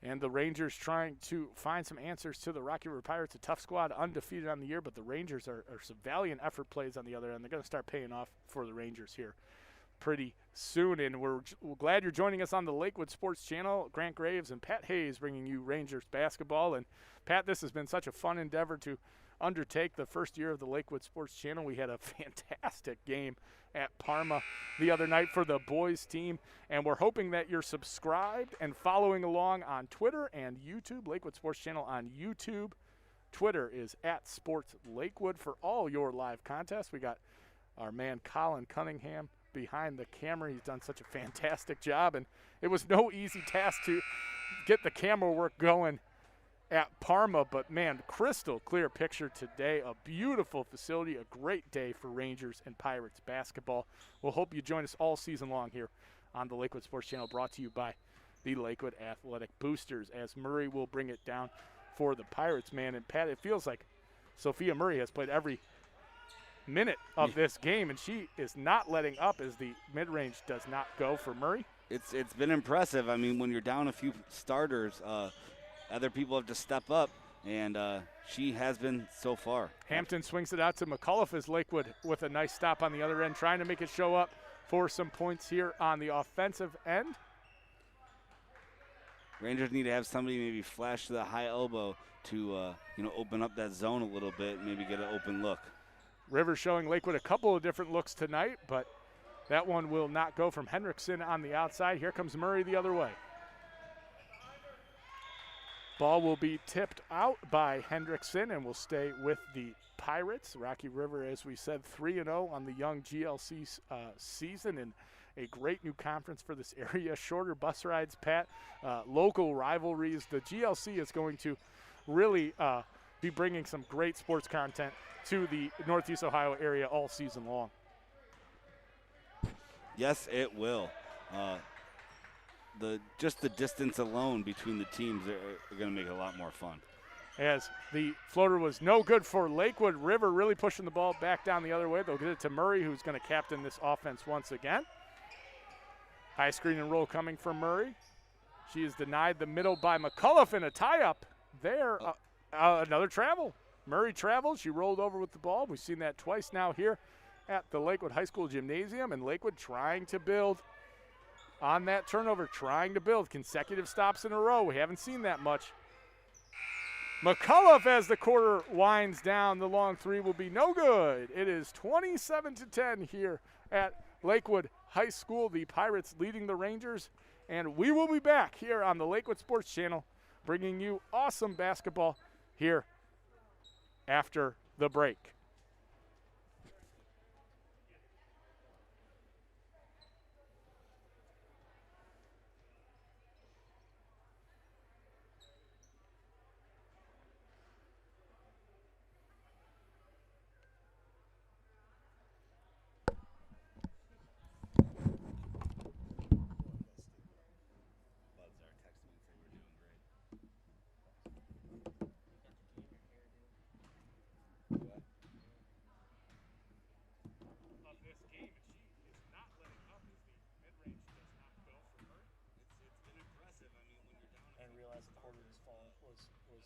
And the Rangers trying to find some answers to the Rocky River Pirates, a tough squad, undefeated on the year, but the Rangers are some valiant effort plays on the other end. They're going to start paying off for the Rangers here pretty soon. And we're glad you're joining us on the Lakewood Sports Channel. Grant Graves and Pat Hayes bringing you Rangers basketball. And, Pat, this has been such a fun endeavor to undertake the first year of the Lakewood Sports Channel. We had a fantastic game at Parma the other night for the boys team, and we're hoping that you're subscribed and following along on Twitter and YouTube. Lakewood Sports Channel on YouTube. Twitter is @SportsLakewood for all your live contests. We got our man Colin Cunningham behind the camera. He's done such a fantastic job, and it was no easy task to get the camera work going at Parma, but man, crystal clear picture today. A beautiful facility, a great day for Rangers and Pirates basketball. We'll hope you join us all season long here on the Lakewood Sports Channel, brought to you by the Lakewood Athletic Boosters, as Murray will bring it down for the Pirates, man. And Pat, it feels like Sophia Murray has played every minute of this game, and she is not letting up as the mid-range does not go for Murray. It's been impressive. I mean, when you're down a few starters, other people have to step up, and she has been so far. Hampton swings it out to McCullough as Lakewood with a nice stop on the other end, trying to make it show up for some points here on the offensive end. Rangers need to have somebody maybe flash to the high elbow to open up that zone a little bit, maybe get an open look. River showing Lakewood a couple of different looks tonight, but that one will not go from Hendrickson on the outside. Here comes Murray the other way. Ball will be tipped out by Hendrickson and will stay with the Pirates. Rocky River, as we said, 3-0 on the young GLC season, and a great new conference for this area. Shorter bus rides, Pat, local rivalries. The GLC is going to really be bringing some great sports content to the Northeast Ohio area all season long. Yes, it will. Just the distance alone between the teams are going to make it a lot more fun. As the floater was no good for Lakewood, River really pushing the ball back down the other way. They'll get it to Murray, who's going to captain this offense once again. High screen and roll coming from Murray. She is denied the middle by McCullough, and a tie-up there. Another travel. Murray travels. She rolled over with the ball. We've seen that twice now here at the Lakewood High School Gymnasium, and Lakewood trying to build on that turnover, trying to build consecutive stops in a row. We haven't seen that much. McCullough, as the quarter winds down, the long three will be no good. It is 27-10 here at Lakewood High School. The Pirates leading the Rangers, and we will be back here on the Lakewood Sports Channel bringing you awesome basketball here after the break.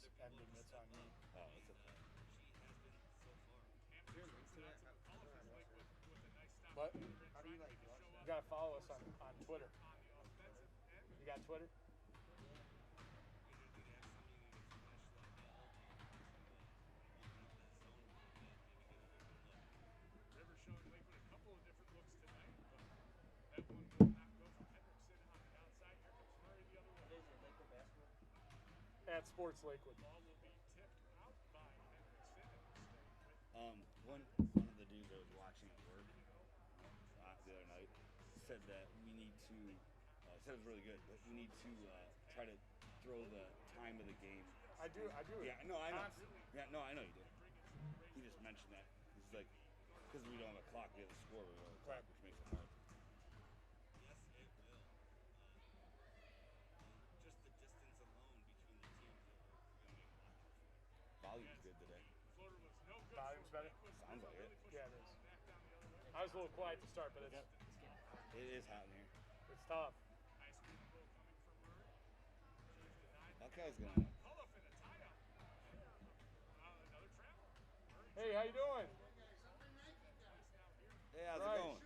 was ending. That's on me. Oh, it's okay. What? How do you like watch You that? gotta follow us on Twitter. You got Twitter? River showing Lakewood a couple of different looks tonight, but that one will not go from Hendrickson on the outside. Here comes Murray the other What way. is it, Lakewood basketball? At Sports Lakewood. Ball will be tipped out by Hendrickson and will stay with One of the dudes I was watching at work the other night said that we need to. Said it was really good, but we need to try to throw the time of the game. I do. Yeah, no, I know. Constantly. Yeah, no, I know you do. He just mentioned that. He's like, because we don't have a clock, we have a score, we don't have a clock, which makes it hard. Yes, it will. Just the distance alone between the teams will make a lot difference. Volume's good today. floater was no good. Volume's better? Sounds like it. Yeah, it is. I was a little quiet to start, but it's It is hot in here. it's tough. High school goal coming from Murray. She's denied. Buckeyes gonna. Pull-up and a tie-up. Another travel. Murray Hey, how you doing? Hey, how's Right. it going?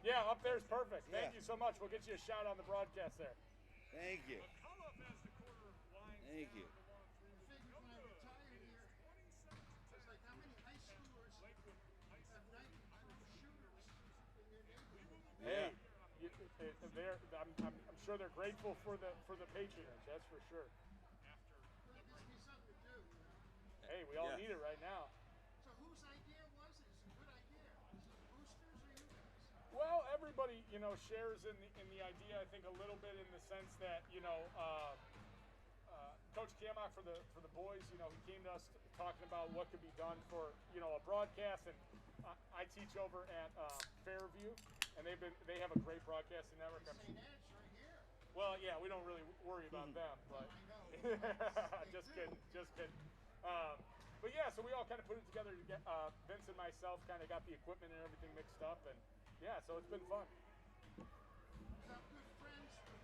Yeah, up there's perfect. Thank Yeah. you so much. We'll get you a shout on the broadcast there. Thank you. McCullough as the quarter winds Thank down you. the long three. Figured when I retired here, I was like, how many high schoolers have night shooters in their neighborhood? Hey, I'm sure they're grateful for the patronage. That's for sure. Well, it gives me something to do. Hey, we all Yeah. need it right now. So whose idea was it? It's a good idea. Is it the boosters or you guys? Well, everybody, shares in the idea. I think a little bit in the sense that, Coach Kamak for the boys, he came to us talking about what could be done for, a broadcast, and I teach over at Fairview, and they have a great broadcasting network. I'm St. Ed's right here. Well, yeah, we don't really worry about them, but just kidding. But yeah, so we all kind of put it together to get Vince and myself kind of got the equipment and everything mixed up, and yeah, so it's been fun. Got good friends with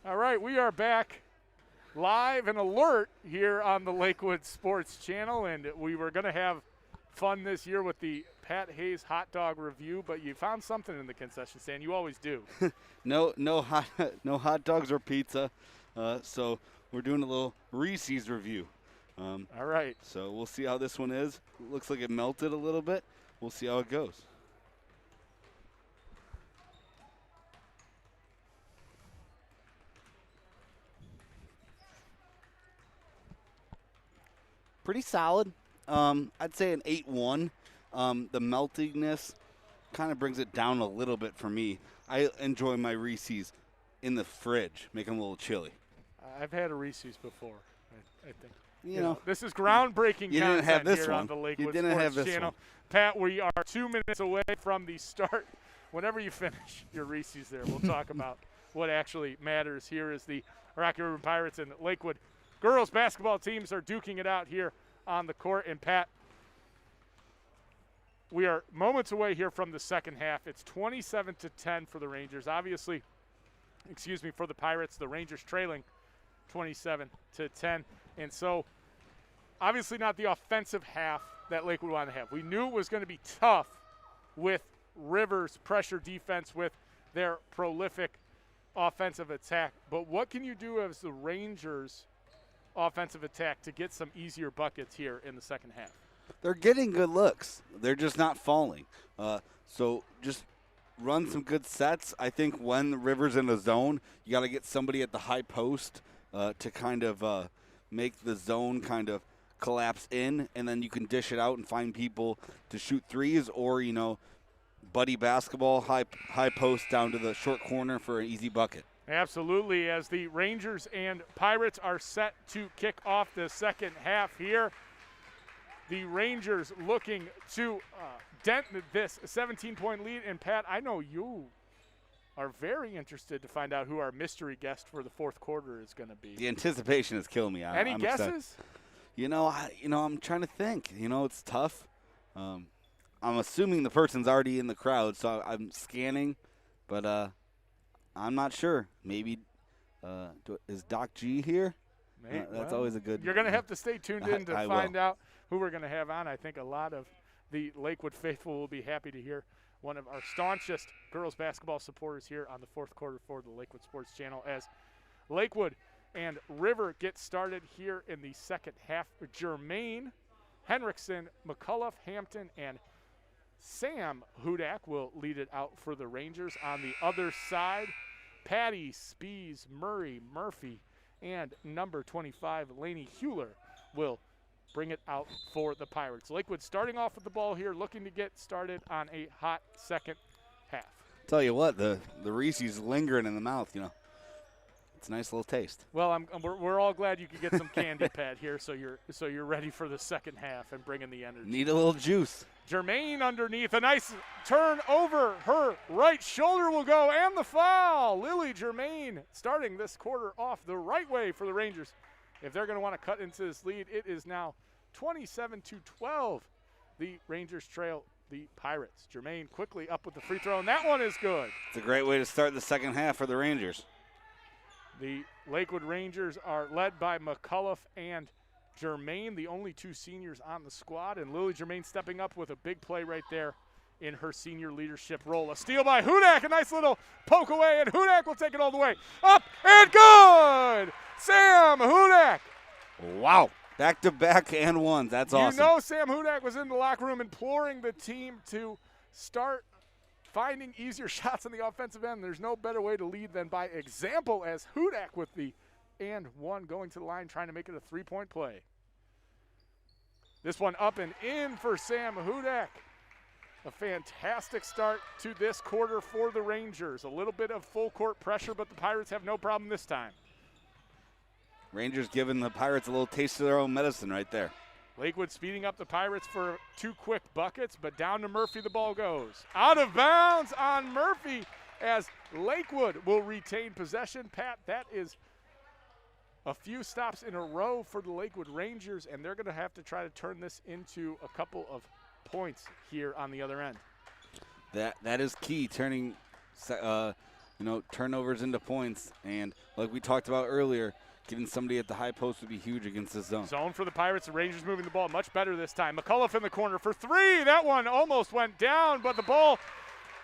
All right, we are back live and alert here on the Lakewood Sports Channel, and we were going to have fun this year with the Pat Hayes hot dog review, but you found something in the concession stand. You always do. No hot dogs or pizza. So we're doing a little Reese's review. All right. So we'll see how this one is. Looks like it melted a little bit. We'll see how it goes. Pretty solid. I'd say an 8-1. The meltingness kind of brings it down a little bit for me. I enjoy my Reese's in the fridge, make them a little chilly. I've had a Reese's before, I think. You know, this is groundbreaking you didn't have content this here on one. the You Lakewood didn't Sports have this Channel. one. Pat, we are 2 minutes away from the start. Whenever you finish your Reese's there, we'll talk about what actually matters. Here is the Rocky River Pirates and Lakewood Girls basketball teams are duking it out here on the court. And, Pat, we are moments away here from the second half. It's 27-10 for the Rangers. Obviously, for the Pirates, the Rangers trailing 27-10. And so, obviously not the offensive half that Lakewood wanted to have. We knew it was going to be tough with Rivers' pressure defense with their prolific offensive attack. But what can you do as the Rangers' offensive attack to get some easier buckets here in the second half? They're getting good looks. They're just not falling. So just run some good sets. I think when the River's in the zone, you got to get somebody at the high post to kind of make the zone kind of collapse in, and then you can dish it out and find people to shoot threes or, buddy basketball, high post down to the short corner for an easy bucket. Absolutely, as the Rangers and Pirates are set to kick off the second half here. The Rangers looking to dent this 17-point lead. And, Pat, I know you are very interested to find out who our mystery guest for the fourth quarter is going to be. The anticipation is killing me. Any I'm guesses? Excited. I'm trying to think. It's tough. I'm assuming the person's already in the crowd, so I'm scanning, but I'm not sure. Maybe is Doc G here? That's always a good. You're going to have to stay tuned in to I find out who we're going to have on. I think a lot of the Lakewood faithful will be happy to hear one of our staunchest girls basketball supporters here on the fourth quarter for the Lakewood Sports Channel as Lakewood and River get started here in the second half. Jermaine, Henriksen, McCullough, Hampton, and Sam Hudak will lead it out for the Rangers. On the other side, Patty, Spees, Murray, Murphy, and number 25, Laney Hewler, will bring it out for the Pirates. Lakewood starting off with the ball here, looking to get started on a hot second half. Tell you what, the Reese's lingering in the mouth, It's a nice little taste. Well, we're all glad you could get some candy, Pat, here, so you're ready for the second half and bringing the energy. Need a little juice. Jermaine underneath, a nice turn over her right shoulder will go, and the foul. Lily Jermaine starting this quarter off the right way for the Rangers. If they're going to want to cut into this lead, it is now 27-12. The Rangers trail the Pirates. Jermaine quickly up with the free throw, and that one is good. It's a great way to start the second half for the Rangers. The Lakewood Rangers are led by McCullough and Jermaine, the only two seniors on the squad, and Lily Jermaine stepping up with a big play right there in her senior leadership role. A steal by Hudak, a nice little poke away, and Hudak will take it all the way. Up and good! Sam Hudak. Wow. Back-to-back and ones. That's awesome. Sam Hudak was in the locker room imploring the team to start finding easier shots on the offensive end. There's no better way to lead than by example, as Hudak with the and one going to the line, trying to make it a three-point play. This one up and in for Sam Hudak. A fantastic start to this quarter for the Rangers. A little bit of full court pressure, but the Pirates have no problem this time. Rangers giving the Pirates a little taste of their own medicine right there. Lakewood speeding up the Pirates for two quick buckets, but down to Murphy the ball goes. Out of bounds on Murphy as Lakewood will retain possession. Pat, that is a few stops in a row for the Lakewood Rangers, and they're going to have to try to turn this into a couple of points here on the other end. That is key, turning turnovers into points. And like we talked about earlier, getting somebody at the high post would be huge against this zone. Zone for the Pirates. The Rangers moving the ball much better this time. McCullough in the corner for three. That one almost went down, but the ball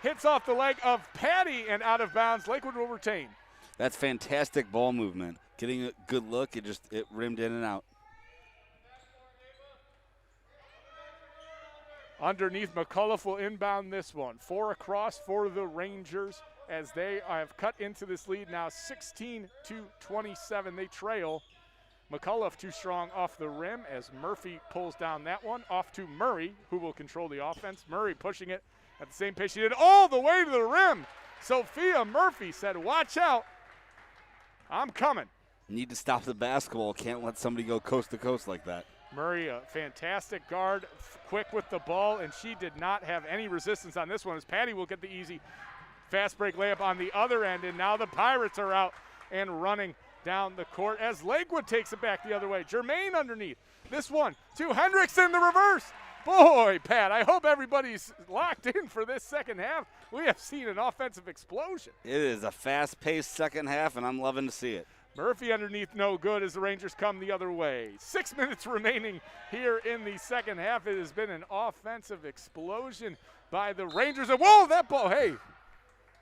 hits off the leg of Patty and out of bounds. Lakewood will retain. That's fantastic ball movement. Getting a good look, it rimmed in and out. Underneath, McCullough will inbound this one. 4 across for the Rangers as they have cut into this lead now 16-27. They trail. McCullough too strong off the rim as Murphy pulls down that one. Off to Murray, who will control the offense. Murray pushing it at the same pace she did all the way to the rim. Sophia Murphy said, watch out. I'm coming. Need to stop the basketball. Can't let somebody go coast to coast like that. Murray, a fantastic guard, quick with the ball, and she did not have any resistance on this one as Patty will get the easy fast break layup on the other end, and now the Pirates are out and running down the court as Lakewood takes it back the other way. Jermaine underneath. This one to Hendrickson, the reverse. Boy, Pat, I hope everybody's locked in for this second half. We have seen an offensive explosion. It is a fast-paced second half, and I'm loving to see it. Murphy underneath, no good as the Rangers come the other way. 6 minutes remaining here in the second half. It has been an offensive explosion by the Rangers. And whoa, that ball, hey,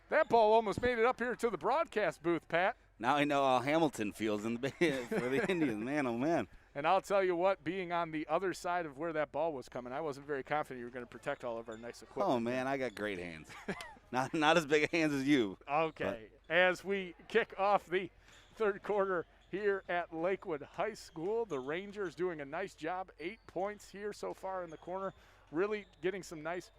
that ball almost made it up here to the broadcast booth, Pat. Now I know how Hamilton feels in the for the Indians. Man, oh, man. And I'll tell you what, being on the other side of where that ball was coming, I wasn't very confident you were going to protect all of our nice equipment. Oh, man, I got great hands. not as big hands as you. Okay, as we kick off the third quarter here at Lakewood High School, the Rangers doing a nice job. 8 points here so far in the corner, really getting some nice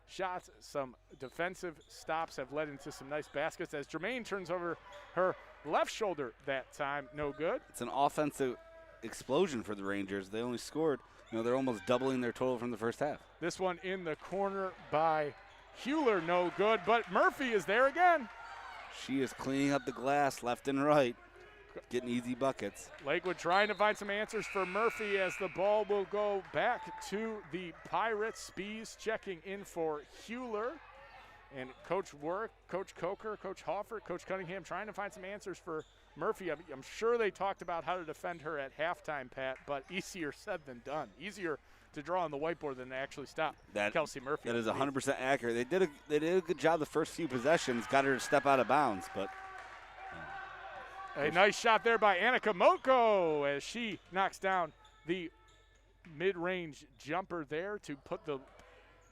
shots. Some defensive stops have led into some nice baskets as Jermaine turns over her left shoulder that time. No good. It's an offensive explosion for the Rangers. They only scored, they're almost doubling their total from the first half. This one in the corner by Hewler, no good, but Murphy is there again. She is cleaning up the glass left and right, getting easy buckets. Lakewood trying to find some answers for Murphy as the ball will go back to the Pirates. Spees checking in for Hewler. And Coach Work, Coach Coker, Coach Hoffert, Coach Cunningham trying to find some answers for Murphy. I'm sure they talked about how to defend her at halftime, Pat, but easier said than done. Easier to draw on the whiteboard than to actually stop Kelsey Murphy. That is 100% accurate. They did a good job the first few possessions, got her to step out of bounds, but a nice shot there by Annika Moko as she knocks down the mid-range jumper there to put the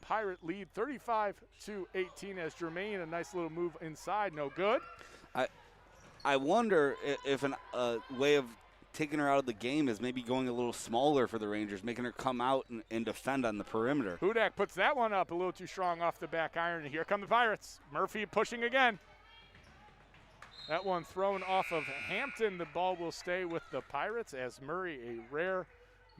Pirate lead 35-18 as Jermaine, a nice little move inside, no good. I wonder if a way of taking her out of the game is maybe going a little smaller for the Rangers, making her come out and defend on the perimeter. Hudak puts that one up a little too strong off the back iron, and here come the Pirates. Murphy pushing again. That one thrown off of Hampton. The ball will stay with the Pirates as Murray, a rare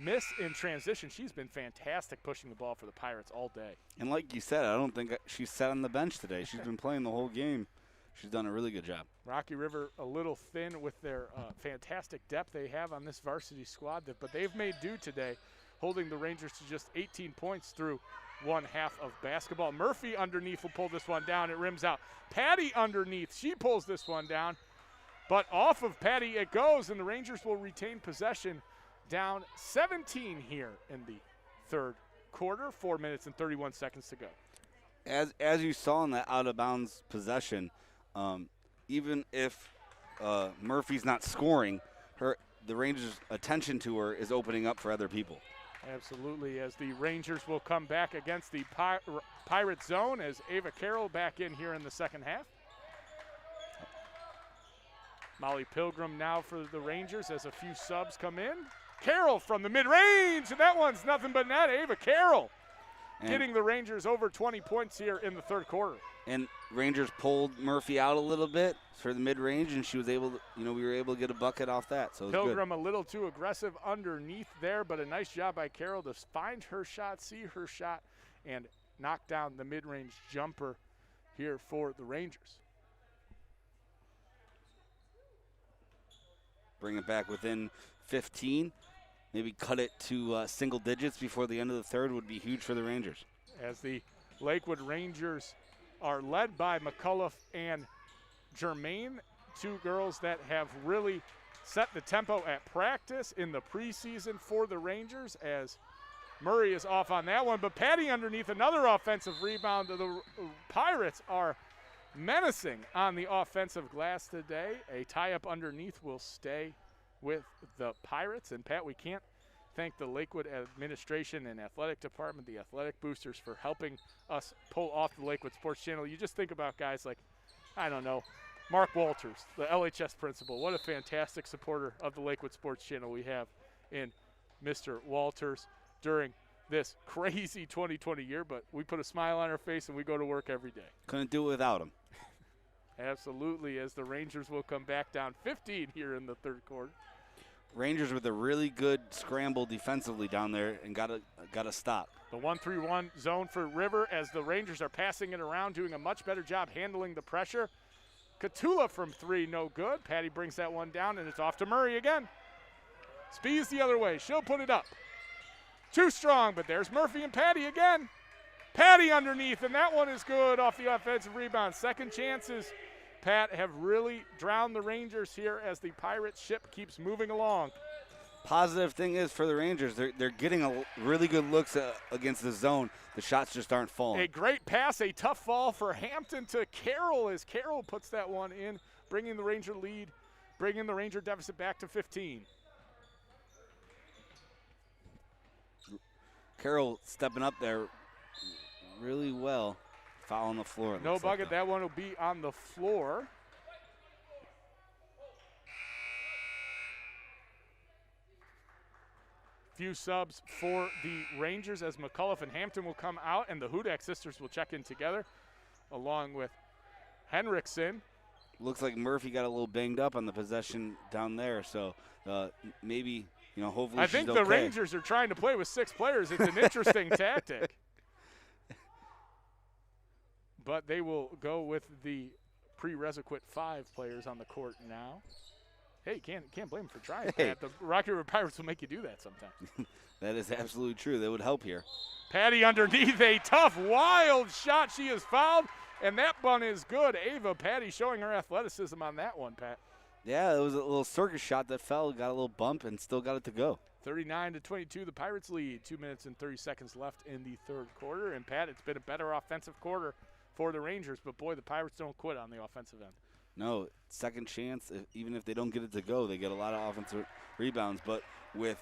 miss in transition. She's been fantastic pushing the ball for the Pirates all day. And like you said, I don't think she's sat on the bench today. She's been playing the whole game. She's done a really good job. Rocky River a little thin with their fantastic depth they have on this varsity squad, but they've made do today, holding the Rangers to just 18 points through one half of basketball. Murphy underneath will pull this one down. It rims out. Patty underneath. She pulls this one down. But off of Patty it goes, and the Rangers will retain possession down 17 here in the third quarter. 4 minutes and 31 seconds to go. As you saw in that out-of-bounds possession, even if Murphy's not scoring, the Rangers' attention to her is opening up for other people. Absolutely, as the Rangers will come back against the Pirate zone as Ava Carroll back in here in the second half. Molly Pilgrim now for the Rangers as a few subs come in. Carroll from the mid-range, and that one's nothing but net. Ava Carroll getting the Rangers over 20 points here in the third quarter. And Rangers pulled Murphy out a little bit for the mid-range, and she was able to, we were able to get a bucket off that. So it was Pilgrim good. A little too aggressive underneath there, but a nice job by Carroll to find her shot, see her shot, and knock down the mid-range jumper here for the Rangers. Bring it back within 15. Maybe cut it to single digits before the end of the third would be huge for the Rangers. As the Lakewood Rangers are led by McCullough and Germain, two girls that have really set the tempo at practice in the preseason for the Rangers, as Murray is off on that one. But Patty underneath, another offensive rebound. The Pirates are menacing on the offensive glass today. A tie-up underneath will stay with the Pirates. And, Pat, we can't thank the Lakewood administration and athletic department, the athletic boosters, for helping us pull off the Lakewood Sports Channel. You just think about guys like, I don't know, Mark Walters, the LHS principal. What a fantastic supporter of the Lakewood Sports Channel we have in Mr. Walters during this crazy 2020 year, but we put a smile on our face and we go to work every day. Couldn't do it without him. Absolutely, as the Rangers will come back down 15 here in the third quarter. Rangers with a really good scramble defensively down there and got to stop. The 1-3-1 zone for River as the Rangers are passing it around, doing a much better job handling the pressure. Katula from three, no good. Patty brings that one down, and it's off to Murray again. Speeds the other way. She'll put it up. Too strong, but there's Murphy and Patty again. Patty underneath, and that one is good off the offensive rebound. Second chances, Pat, have really drowned the Rangers here as the Pirates ship keeps moving along. Positive thing is for the Rangers, they're getting really good looks against the zone. The shots just aren't falling. A great pass, a tough fall for Hampton to Carroll as Carroll puts that one in, bringing the Ranger lead, bringing the Ranger deficit back to 15. Carroll stepping up there really well, foul on the floor. No bucket, that one will be on the floor. Few subs for the Rangers as McCullough and Hampton will come out, and the Hudak sisters will check in together along with Henriksen. Looks like Murphy got a little banged up on the possession down there, so maybe, hopefully I think she's the okay. Rangers are trying to play with 6 players. It's an interesting tactic. But they will go with the prerequisite 5 players on the court now. Hey, you can't blame them for trying that. The Rocky River Pirates will make you do that sometimes. That is absolutely true. That would help here. Patty underneath, a tough, wild shot. She is fouled, and that one is good. Ava Patty showing her athleticism on that one, Pat. Yeah, it was a little circus shot that fell, got a little bump, and still got it to go. 39-22, the Pirates lead. 2 minutes and 30 seconds left in the third quarter. And, Pat, it's been a better offensive quarter for the Rangers, but, boy, the Pirates don't quit on the offensive end. No, second chance, even if they don't get it to go, they get a lot of offensive rebounds. But with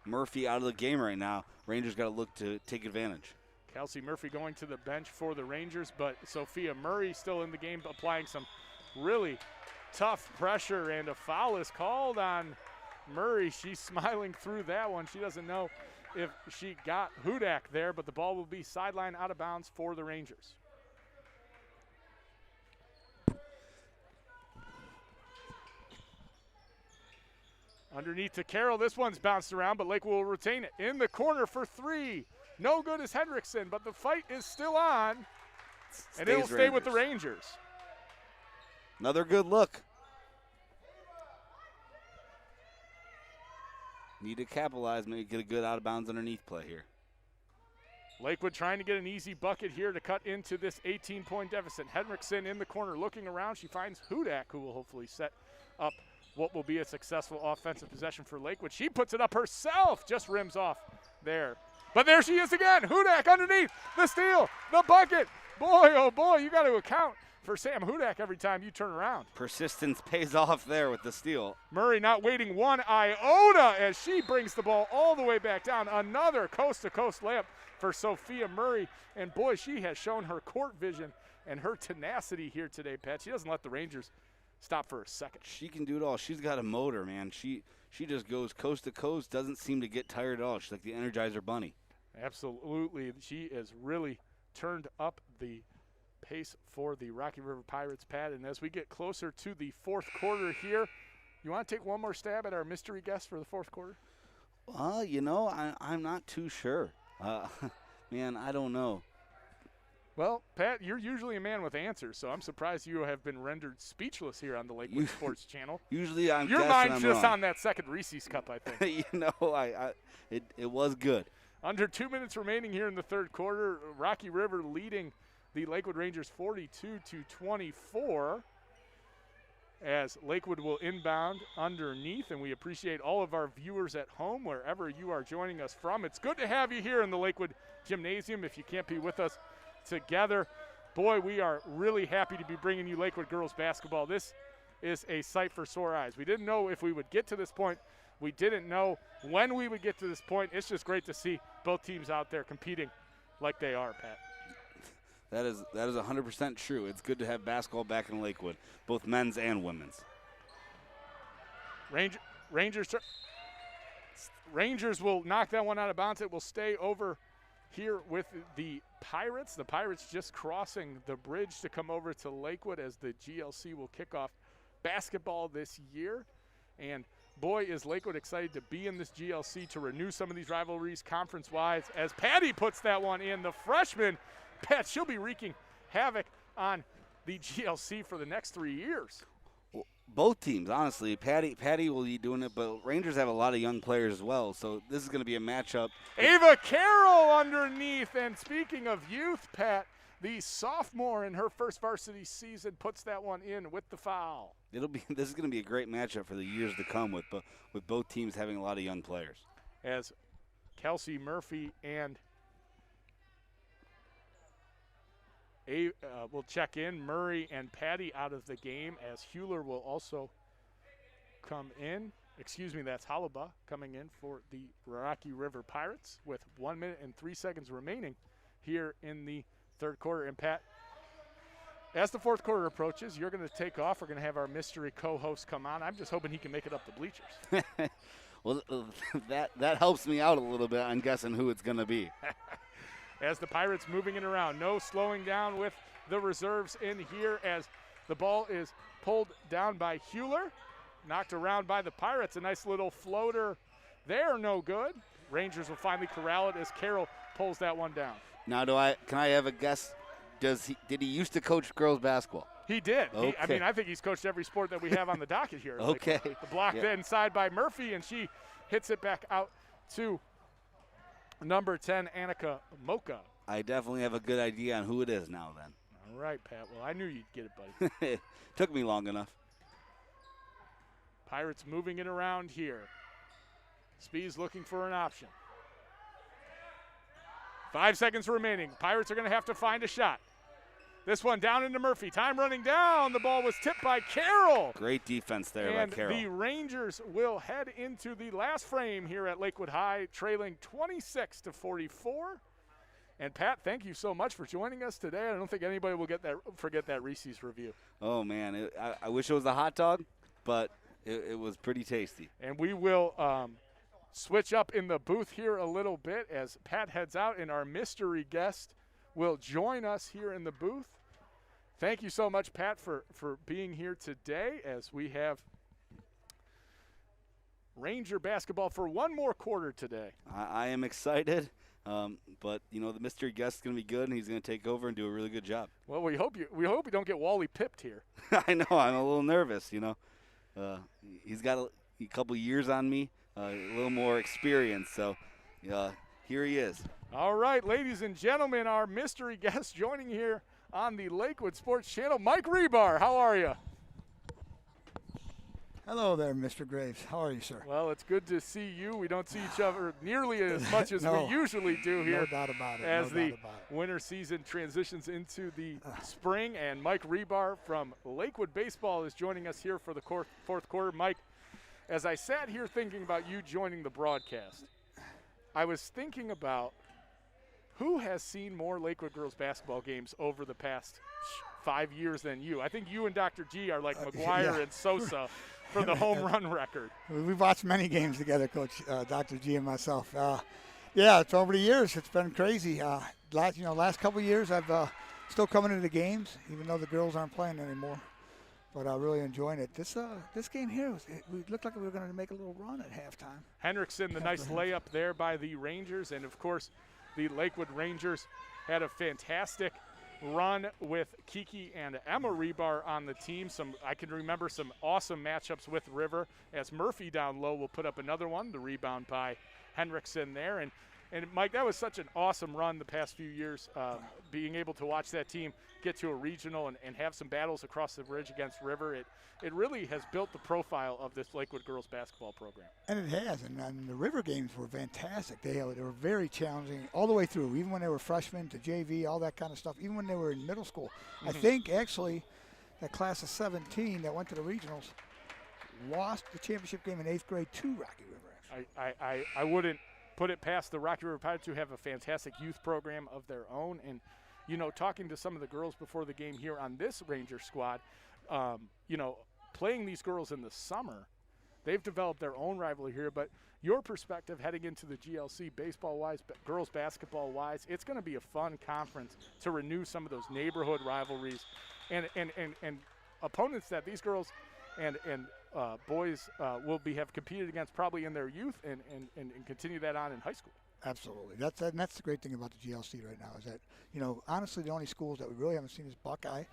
Murphy out of the game right now, Rangers got to look to take advantage. Kelsey Murphy going to the bench for the Rangers, but Sophia Murray still in the game, applying some really tough pressure, and a foul is called on Murray. She's smiling through that one. She doesn't know if she got Hudak there, but the ball will be sideline out of bounds for the Rangers. Underneath to Carroll. This one's bounced around, but Lakewood will retain it. In the corner for 3. No good is Hendrickson, but the fight is still on, and it'll stay with the Rangers. Another good look. Need to capitalize, maybe get a good out-of-bounds underneath play here. Lakewood trying to get an easy bucket here to cut into this 18-point deficit. Hendrickson in the corner looking around. She finds Hudak, who will hopefully set up what will be a successful offensive possession for Lakewood. She puts it up herself, just rims off there. But there she is again. Hudak underneath, the steal, the bucket. Boy, oh boy, you got to account for Sam Hudak every time you turn around. Persistence pays off there with the steal. Murray not waiting one iota as she brings the ball all the way back down. Another coast-to-coast layup for Sophia Murray. And boy, she has shown her court vision and her tenacity here today, Pat. She doesn't let the Rangers stop for a second. She can do it all. She's got a motor, man. She just goes coast to coast, doesn't seem to get tired at all. She's like the Energizer Bunny. Absolutely. She has really turned up the pace for the Rocky River Pirates, Pat. And as we get closer to the fourth quarter here, you want to take one more stab at our mystery guest for the fourth quarter? I'm not too sure. Man, I don't know. Well, Pat, you're usually a man with answers, so I'm surprised you have been rendered speechless here on the Lakewood Sports Channel. Usually I'm Your guessing mind's I'm just wrong. on that second Reese's Cup, I think. It was good. Under 2 minutes remaining here in the third quarter, Rocky River leading the Lakewood Rangers 42-24. as Lakewood will inbound underneath, and we appreciate all of our viewers at home wherever you are joining us from. It's good to have you here in the Lakewood Gymnasium. If you can't be with us together, boy, we are really happy to be bringing you Lakewood girls basketball. This is a sight for sore eyes. We didn't know if we would get to this point. We didn't know when we would get to this point. It's just great to see both teams out there competing like they are, Pat. That is 100% true. It's good to have basketball back in Lakewood, both men's and women's. Rangers will knock that one out of bounds. It will stay over here with the Pirates. The Pirates just crossing the bridge to come over to Lakewood as the GLC will kick off basketball this year. And boy, is Lakewood excited to be in this GLC to renew some of these rivalries conference-wise as Patty puts that one in. The freshman, Pat, she'll be wreaking havoc on the GLC for the next 3 years. Well, both teams, honestly. Patty will be doing it, but Rangers have a lot of young players as well, so this is going to be a matchup. Ava Carroll underneath, and speaking of youth, Pat, the sophomore in her first varsity season puts that one in with the foul. This is going to be a great matchup for the years to come with both teams having a lot of young players. As Kelsey Murphy and will check in. Murray and Patty out of the game as Hewler will also come in. Excuse me, that's Holaba coming in for the Rocky River Pirates with 1 minute and 3 seconds remaining here in the third quarter. And Pat, as the fourth quarter approaches, you're going to take off. We're going to have our mystery co-host come on. I'm just hoping he can make it up the bleachers. Well, that helps me out a little bit on guessing who it's going to be. As the Pirates moving it around. No slowing down with the reserves in here as the ball is pulled down by Hewler. Knocked around by the Pirates. A nice little floater there, no good. Rangers will finally corral it as Carroll pulls that one down. Now, can I have a guess? Did he used to coach girls basketball? He did. Okay. I think he's coached every sport that we have on the docket here. Okay. The block inside by Murphy, and she hits it back out to number 10, Annika Mocha. I definitely have a good idea on who it is now then. All right, Pat. Well, I knew you'd get it, buddy. Took me long enough. Pirates moving it around here. Speed's looking for an option. 5 seconds remaining. Pirates are going to have to find a shot. This one down into Murphy. Time running down. The ball was tipped by Carroll. Great defense there by Carroll. And the Rangers will head into the last frame here at Lakewood High, trailing 26-44. And Pat, thank you so much for joining us today. I don't think anybody will forget that Reese's review. Oh, man. I wish it was a hot dog, but it was pretty tasty. And we will switch up in the booth here a little bit as Pat heads out, and our mystery guest will join us here in the booth. Thank you so much, Pat, for being here today as we have Ranger basketball for one more quarter today. I am excited, but, the mystery guest is going to be good, and he's going to take over and do a really good job. Well, we hope you don't get Wally pipped here. I know. I'm a little nervous, He's got a couple years on me, a little more experience, so here he is. All right, ladies and gentlemen, our mystery guest joining here on the Lakewood Sports Channel, Mike Rebar. How are you? Hello there, Mr. Graves. How are you, sir? Well, it's good to see you. We don't see each other nearly as much as we usually do here. No doubt about it. As the winter season transitions into the spring, and Mike Rebar from Lakewood Baseball is joining us here for the fourth quarter. Mike, as I sat here thinking about you joining the broadcast, I was thinking about who has seen more Lakewood girls basketball games over the past 5 years than you. I think you and Dr. G are like McGuire and Sosa for the home run record. We've watched many games together, Coach, Dr. G and myself. It's over the years. It's been crazy. Last couple of years, I've still coming to the games, even though the girls aren't playing anymore. But I'm really enjoying it. This game here, we looked like we were going to make a little run at halftime. Hendrickson, the nice layup there by the Rangers. And, of course, the Lakewood Rangers had a fantastic run with Kiki and Emma Rebar on the team. I can remember some awesome matchups with River as Murphy down low will put up another one. The rebound by Hendrickson there. And And Mike, that was such an awesome run the past few years, being able to watch that team get to a regional and have some battles across the bridge against River. It really has built the profile of this Lakewood girls basketball program. And it has, and the River games were fantastic. They were very challenging all the way through, even when they were freshmen to JV, all that kind of stuff, even when they were in middle school. I think, actually, that class of 17 that went to the regionals lost the championship game in 8th grade to Rocky River, actually. I wouldn't put it past the Rocky River Pirates, who have a fantastic youth program of their own. And, you know, talking to some of the girls before the game here on this Ranger squad, you know, playing these girls in the summer, they've developed their own rivalry here. But your perspective heading into the GLC baseball-wise, girls basketball-wise, it's going to be a fun conference to renew some of those neighborhood rivalries and opponents that these girls and boys will have competed against probably in their youth and continue that on in high school. Absolutely. That's the great thing about the GLC right now is that, you know, honestly, the only schools that we really haven't seen is Buckeye,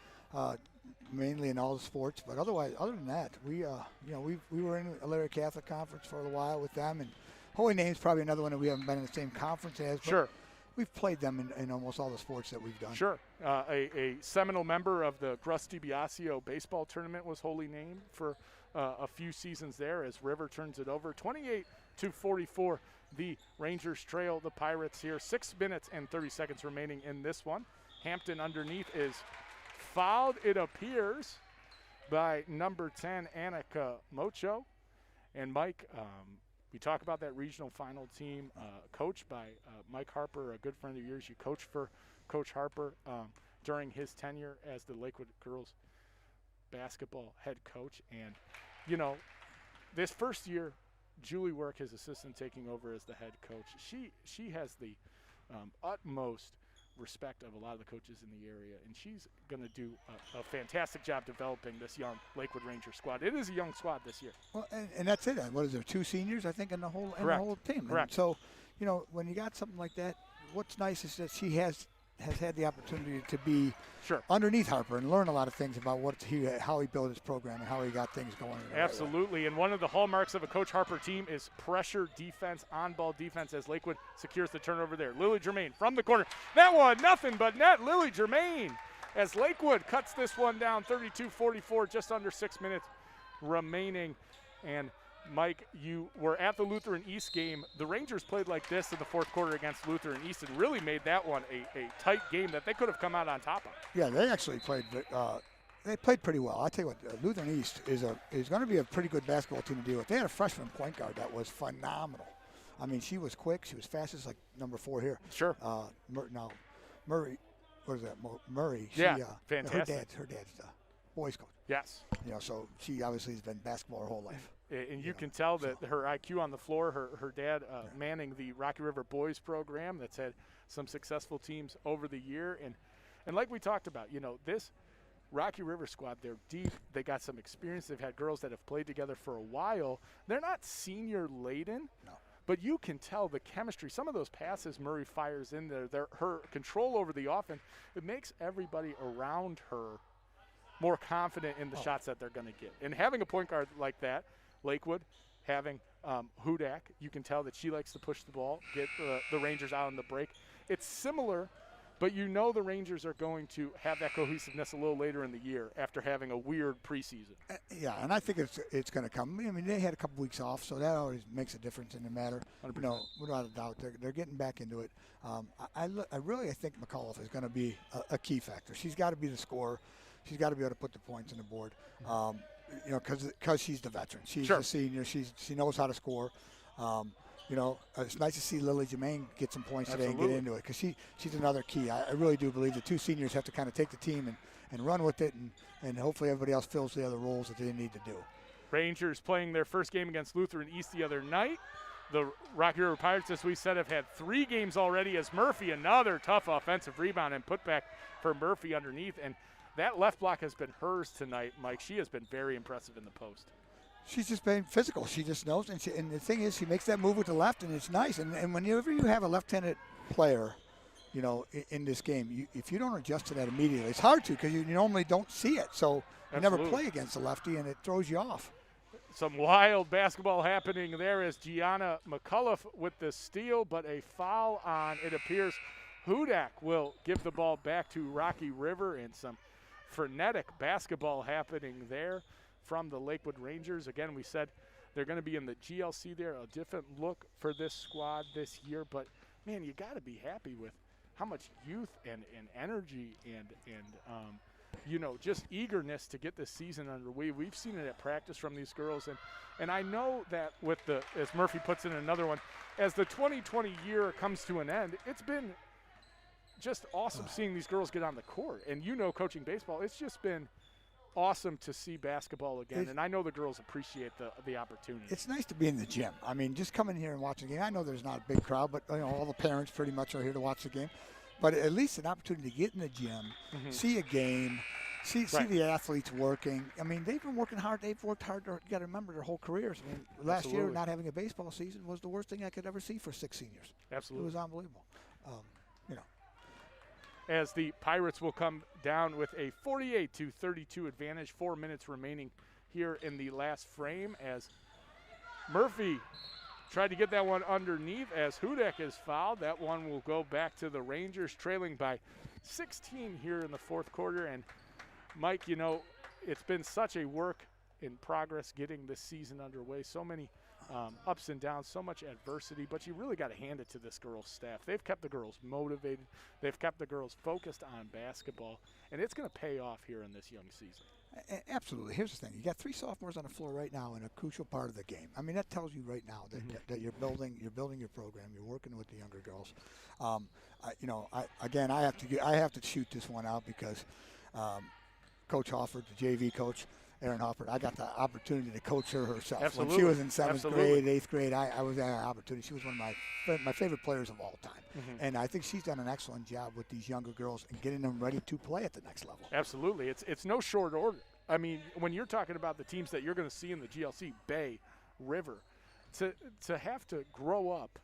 mainly in all the sports. But otherwise, other than that, we were in Elyria Catholic Conference for a while with them, and Holy Name's probably another one that we haven't been in the same conference as. But sure. We've played them in almost all the sports that we've done. Sure. A seminal member of the Gruss DiBiasio baseball tournament was Holy Name for a few seasons there as River turns it over. 28-44, the Rangers trail the Pirates here. 6 minutes and 30 seconds remaining in this one. Hampton underneath is fouled, it appears, by number 10, Annika Mocho. And Mike, we talk about that regional final team coached by Mike Harper, a good friend of yours. You coached for Coach Harper during his tenure as the Lakewood Girls basketball head coach. And, you know, this first year, Julie Work, his assistant, taking over as the head coach, she has the utmost respect of a lot of the coaches in the area, and she's going to do a fantastic job developing this young Lakewood Ranger squad. It is a young squad this year. Well, and that's it. What is there, 2 seniors, I think, in the whole team? Correct. And so, you know, when you got something like that, what's nice is that she has had the opportunity to be underneath Harper and learn a lot of things about how he built his program and how he got things going. Absolutely, and one of the hallmarks of a Coach Harper team is pressure defense, on-ball defense, as Lakewood secures the turnover there. Lily Germain from the corner. That one, nothing but net. Lily Germain as Lakewood cuts this one down, 32-44, just under 6 minutes remaining. And Mike, you were at the Lutheran East game. The Rangers played like this in the fourth quarter against Lutheran East and really made that one a tight game that they could have come out on top of. Yeah, they actually played. They played pretty well. I tell you what, Lutheran East is going to be a pretty good basketball team to deal with. They had a freshman point guard that was phenomenal. I mean, she was quick. She was fast as like number 4 here. Sure. Now, Murray, what is that? Murray. Yeah, fantastic. Her dad's the boys coach. Yes. You know, so she obviously has been basketball her whole life. And you can tell that her IQ on the floor, her dad manning the Rocky River Boys program that's had some successful teams over the year. And like we talked about, you know, this Rocky River squad, they're deep. They got some experience. They've had girls that have played together for a while. They're not senior laden. No. But you can tell the chemistry. Some of those passes Murray fires in there, her control over the offense, it makes everybody around her more confident in the shots that they're going to get. And having a point guard like that, Lakewood, having Hudak, you can tell that she likes to push the ball, get the Rangers out on the break. It's similar, but you know the Rangers are going to have that cohesiveness a little later in the year after having a weird preseason. Yeah, and I think it's going to come. I mean, they had a couple weeks off, so that always makes a difference in the matter. 100%. You know, without a doubt, they're getting back into it. I really think McAuliffe is going to be a key factor. She's got to be the scorer. She's got to be able to put the points on the board. You know, because she's the veteran. She's the senior. She knows how to score. You know, it's nice to see Lily Germain get some points today and get into it because she's another key. I really do believe the 2 seniors have to kind of take the team and run with it, and hopefully everybody else fills the other roles that they need to do. Rangers playing their first game against Lutheran East the other night. The Rocky River Pirates, as we said, have had 3 games already as Murphy, another tough offensive rebound and put back for Murphy underneath. And that left block has been hers tonight, Mike. She has been very impressive in the post. She's just been physical. She just knows. And the thing is, she makes that move with the left, and it's nice. And whenever you have a left-handed player, you know, in this game, if you don't adjust to that immediately, it's hard to because you normally don't see it. So you never play against a lefty, and it throws you off. Some wild basketball happening there as Gianna McCullough with the steal, but a foul on, it appears, Hudak will give the ball back to Rocky River, and some frenetic basketball happening there from the Lakewood Rangers. Again, we said they're going to be in the GLC there, a different look for this squad this year, but man, you got to be happy with how much youth and energy and you know, just eagerness to get this season underway. We've seen it at practice from these girls, and I know that with the, as Murphy puts in another one, as the 2020 year comes to an end, it's been just awesome seeing these girls get on the court. And you know, coaching baseball, it's just been awesome to see basketball again, and I know the girls appreciate the opportunity. It's nice to be in the gym. I mean, just coming here and watching the game. I know there's not a big crowd, but you know, all the parents pretty much are here to watch the game. But at least an opportunity to get in the gym, see a game, see the athletes working. I mean, they've been working hard. They've worked hard. You got to remember their whole careers. I mean, last year not having a baseball season was the worst thing I could ever see for 6 seniors. Absolutely. It was unbelievable. You know. As the Pirates will come down with a 48-32 advantage, 4 minutes remaining here in the last frame as Murphy tried to get that one underneath as Hudak is fouled. That one will go back to the Rangers, trailing by 16 here in the fourth quarter. And Mike, you know, it's been such a work in progress getting this season underway. So many ups and downs, so much adversity, but you really got to hand it to this girls' staff. They've kept the girls motivated. They've kept the girls focused on basketball, and it's going to pay off here in this young season. Absolutely. Here's the thing. You got 3 sophomores on the floor right now in a crucial part of the game. I mean, that tells you right now that you're building your program. You're working with the younger girls. You know, I have to shoot this one out because Coach Hofford, the JV coach, Erin Hofford, I got the opportunity to coach her herself. Absolutely. When she was in 7th grade, 8th grade, I was at an opportunity. She was one of my favorite players of all time. And I think she's done an excellent job with these younger girls and getting them ready to play at the next level. Absolutely. It's no short order. I mean, when you're talking about the teams that you're going to see in the GLC, Bay, River, to have to grow up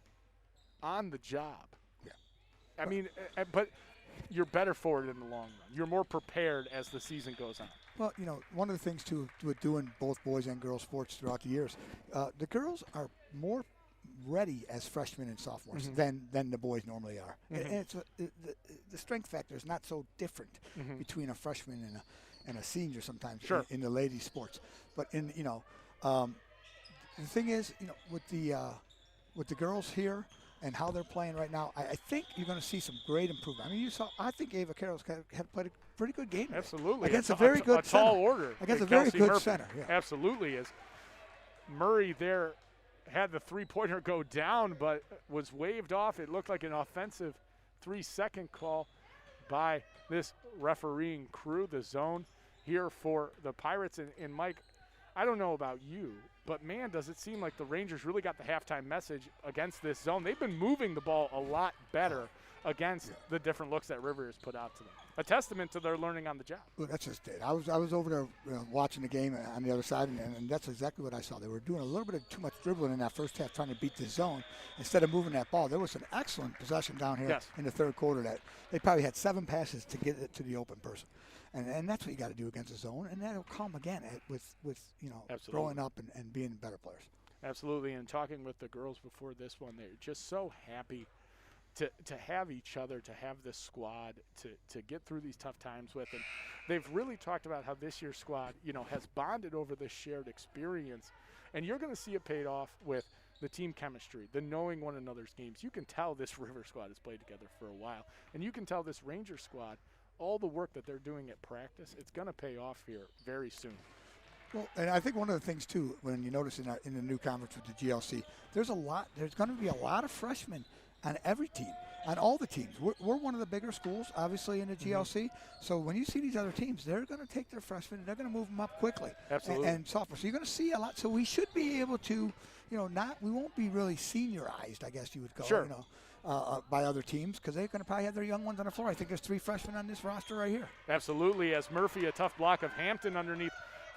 on the job. Yeah. I mean, but you're better for it in the long run. You're more prepared as the season goes on. Well, you know, one of the things, too, with doing both boys and girls sports throughout the years, the girls are more ready as freshmen and sophomores than the boys normally are. And it's the strength factor is not so different between a freshman and a senior sometimes in the ladies' sports. But, you know, the thing is, you know, with the girls here and how they're playing right now, I think you're going to see some great improvement. I mean, I think Ava Carroll's had played a pretty good game. Absolutely. Against a very good center. Tall order. Against a very good Murphy. center. Yeah. Absolutely. As Murray there had the three-pointer go down, but was waved off. It looked like an offensive 3-second call by this refereeing crew, the zone here for the Pirates. And Mike, I don't know about you, but, man, does it seem like the Rangers really got the halftime message against this zone. They've been moving the ball a lot better against the different looks that River has put out to them. A testament to their learning on the job. Well, that's just it. I was over there watching the game on the other side, and that's exactly what I saw. They were doing a little bit of too much dribbling in that first half, trying to beat the zone instead of moving that ball. There was an excellent possession down here in the third quarter that they probably had 7 passes to get it to the open person. And that's what you got to do against the zone, and that'll come again with you know, growing up and being better players. Absolutely, and talking with the girls before this one, they're just so happy to have each other, to have this squad, to get through these tough times with. And they've really talked about how this year's squad, you know, has bonded over this shared experience. And you're going to see it paid off with the team chemistry, the knowing one another's games. You can tell this River squad has played together for a while. And you can tell this Ranger squad, all the work that they're doing at practice, it's going to pay off here very soon. Well, and I think one of the things, too, when you notice in the new conference with the GLC, there's going to be a lot of freshmen on every team, on all the teams. We're one of the bigger schools, obviously, in the GLC. So when you see these other teams, they're going to take their freshmen and they're going to move them up quickly. Absolutely. And sophomores. So you're going to see a lot. So we should be able to, you know, we won't be really seniorized, I guess you would call it, you know, by other teams, because they're going to probably have their young ones on the floor. I think there's 3 freshmen on this roster right here. Absolutely. As Murphy, a tough block of Hampton underneath.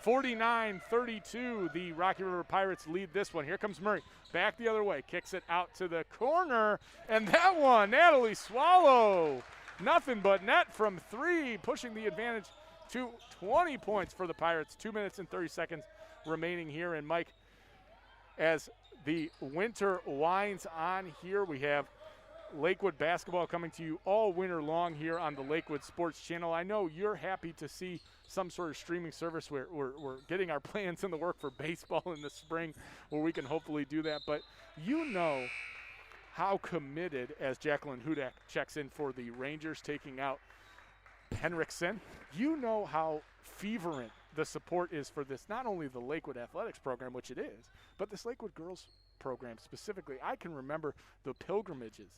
49-32, the Rocky River Pirates lead this one. Here comes Murray, back the other way, kicks it out to the corner, and that one, Natalie Swallow, nothing but net from 3, pushing the advantage to 20 points for the Pirates. 2 minutes and 30 seconds remaining here. And Mike, as the winter winds on here, we have Lakewood basketball coming to you all winter long here on the Lakewood Sports Channel. I know you're happy to see some sort of streaming service where we're getting our plans in the work for baseball in the spring where we can hopefully do that. But you know how committed, as Jacqueline Hudak checks in for the Rangers taking out Henriksen, you know how fervent the support is for this, not only the Lakewood Athletics program, which it is, but this Lakewood Girls program specifically. I can remember the pilgrimages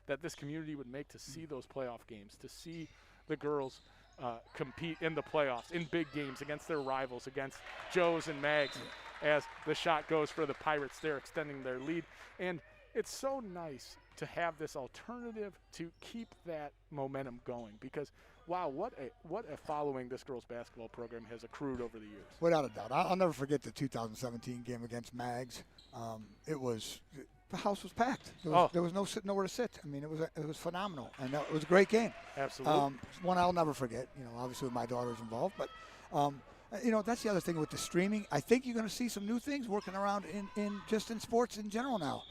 that this community would make to see those playoff games, to see the girls compete in the playoffs, in big games against their rivals, against Joes and Mags, as the shot goes for the Pirates. They're extending their lead. And it's so nice to have this alternative to keep that momentum going because, wow, what a following this girls basketball program has accrued over the years. Without a doubt. I'll never forget the 2017 game against Mags. The house was packed. There was nowhere to sit. I mean, it was phenomenal, and it was a great game. Absolutely. One I'll never forget. Obviously with my daughter's involved, but that's the other thing with the streaming. I think you're going to see some new things working around in sports in general now.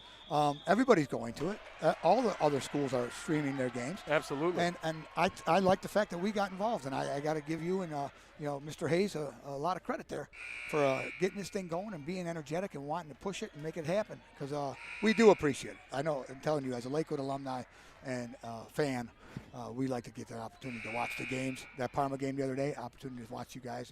Everybody's going to it. All the other schools are streaming their games. Absolutely. And I like the fact that we got involved, and I got to give you and Mr. Hayes a lot of credit there for getting this thing going and being energetic and wanting to push it and make it happen because we do appreciate it. I know, I'm telling you, as a Lakewood alumni and fan, we like to get that opportunity to watch the games. That Parma game the other day, opportunity to watch you guys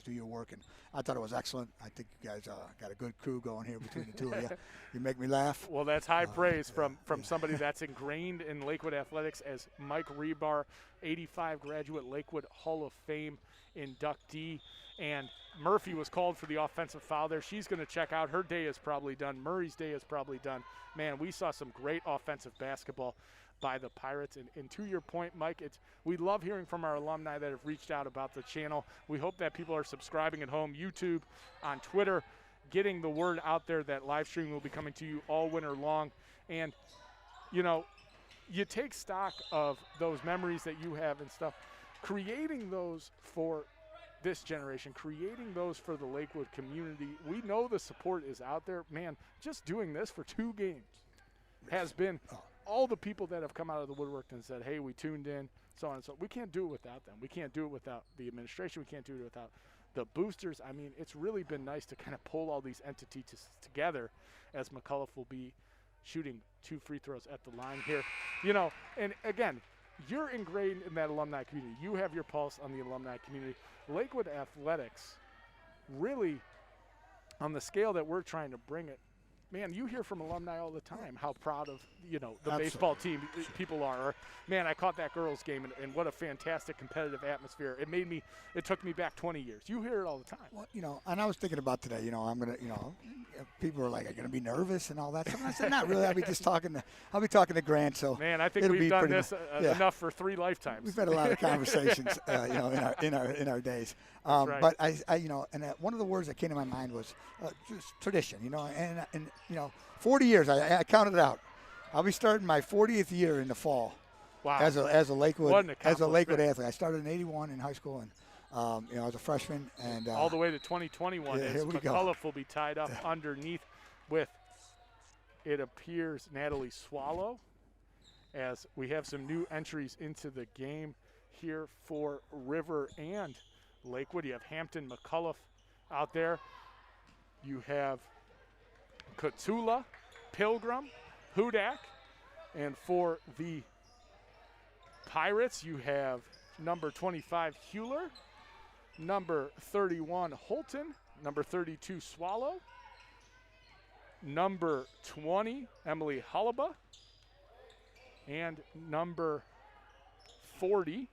do your work, and I thought it was excellent. I think you guys got a good crew going here between the two of you. You make me laugh. Well, that's high praise from somebody that's ingrained in Lakewood athletics as Mike Rebar, 85 graduate Lakewood Hall of Fame inductee. And Murphy was called for the offensive foul there. She's going to check out. Her day is probably done. Murray's day is probably done. Man, we saw some great offensive basketball by the Pirates. And to your point, Mike, we love hearing from our alumni that have reached out about the channel. We hope that people are subscribing at home, YouTube, on Twitter, getting the word out there that live streaming will be coming to you all winter long. And, you take stock of those memories that you have and stuff, creating those for this generation, creating those for the Lakewood community. We know the support is out there. Man, just doing this for 2 games has been all the people that have come out of the woodwork and said, hey, we tuned in, so on and so on. We can't do it without them. We can't do it without the administration. We can't do it without the boosters. I mean, it's really been nice to kind of pull all these entities together as McCullough will be shooting 2 free throws at the line here. And again, you're ingrained in that alumni community. You have your pulse on the alumni community. Lakewood Athletics, really, on the scale that we're trying to bring it, man, you hear from alumni all the time how proud of, the baseball team people are. Or, man, I caught that girls' game, and what a fantastic competitive atmosphere. It took me back 20 years. You hear it all the time. Well, and I was thinking about today, I'm going to, people are like, are going to be nervous and all that stuff. And I said, not really. I'll be talking to Grant. So man, I think we've done this enough for 3 lifetimes. We've had a lot of conversations, in our days. Right. But and one of the words that came to my mind was just tradition, and 40 years. I counted it out. I'll be starting my 40th year in the fall. Wow. As a Lakewood athlete. I started in '81 in high school, and I was a freshman, and all the way to 2021. As McCullough will be tied up underneath with, it appears, Natalie Swallow, as we have some new entries into the game here for River and Lakewood. You have Hampton McCullough out there. You have Katula, Pilgrim, Hudak, and for the Pirates, you have number 25, Hewler, number 31, Holton, number 32, Swallow, number 20, Emily Holliba, and number 40,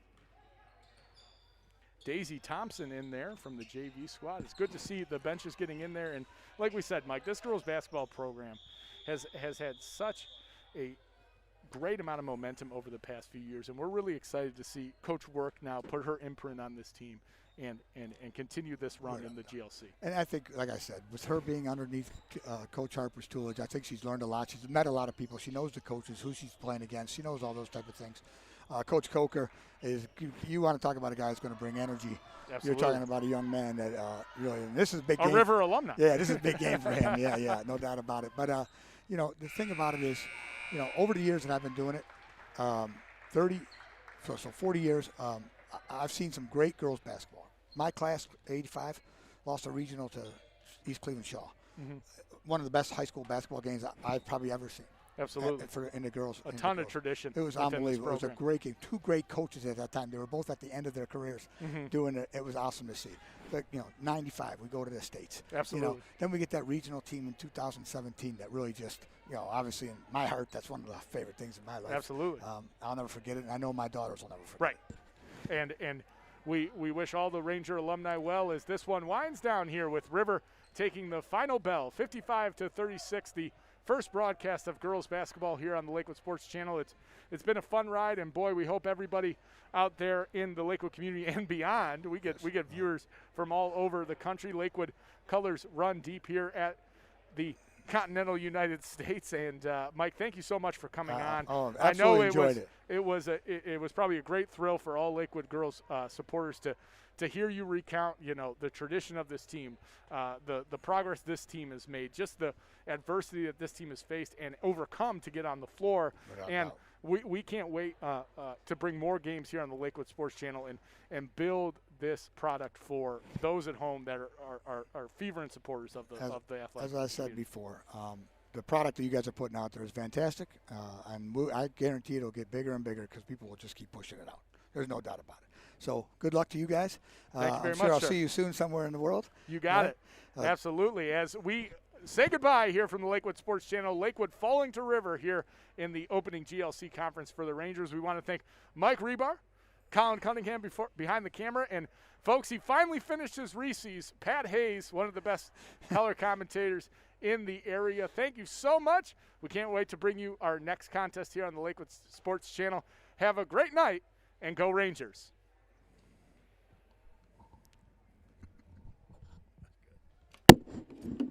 Daisy Thompson in there from the JV squad. It's good to see the benches getting in there. And like we said, Mike, this girls basketball program has had such a great amount of momentum over the past few years, and we're really excited to see Coach Work now put her imprint on this team and continue this run in the GLC. And I think, like I said, with her being underneath Coach Harper's tutelage, I think she's learned a lot. She's met a lot of people. She knows the coaches, who she's playing against. She knows all those type of things. Coach Coker is. You want to talk about a guy who's going to bring energy. Absolutely. You're talking about a young man that really. And this is a big A game. River alumni. Yeah, this is a big game for him. Yeah, no doubt about it. But the thing about it is, over the years that I've been doing it, 40 years, I've seen some great girls basketball. My class, 85, lost a regional to East Cleveland Shaw. One of the best high school basketball games I've probably ever seen. Absolutely. In the girls. A ton of tradition. It was within this unbelievable. It was a program. great game. Two great coaches at that time. They were both at the end of their careers doing it. It was awesome to see. But, 95, we go to the States. Absolutely. Then we get that regional team in 2017 that really just, obviously in my heart, that's one of the favorite things in my life. Absolutely. I'll never forget it, and I know my daughters will never forget it. Right. And we wish all the Ranger alumni well as this one winds down here with River taking the final bell, 55-36, the first broadcast of girls basketball here on the Lakewood Sports Channel. It's been a fun ride, and boy, we hope everybody out there in the Lakewood community and beyond. We get viewers from all over the country. Lakewood colors run deep here at the continental United States. And Mike, thank you so much for coming on. I know enjoyed it. It was probably a great thrill for all Lakewood girls supporters to hear you recount, the tradition of this team, the progress this team has made, just the adversity that this team has faced and overcome to get on the floor. And we can't wait to bring more games here on the Lakewood Sports Channel and build this product for those at home that are fervent supporters of the athletic. As I said before, the product that you guys are putting out there is fantastic, and I guarantee it'll get bigger and bigger because people will just keep pushing it out. There's no doubt about it. So good luck to you guys. Thank you very I'm sure much, I'll sir. see you soon somewhere in the world. You got it. Absolutely. As we say goodbye here from the Lakewood Sports Channel, Lakewood falling to River here in the opening GLC conference for the Rangers. We want to thank Mike Rebar, Colin Cunningham behind the camera, and folks, he finally finished his Reese's. Pat Hayes, one of the best color commentators in the area. Thank you so much. We can't wait to bring you our next contest here on the Lakewood Sports Channel. Have a great night, and go Rangers.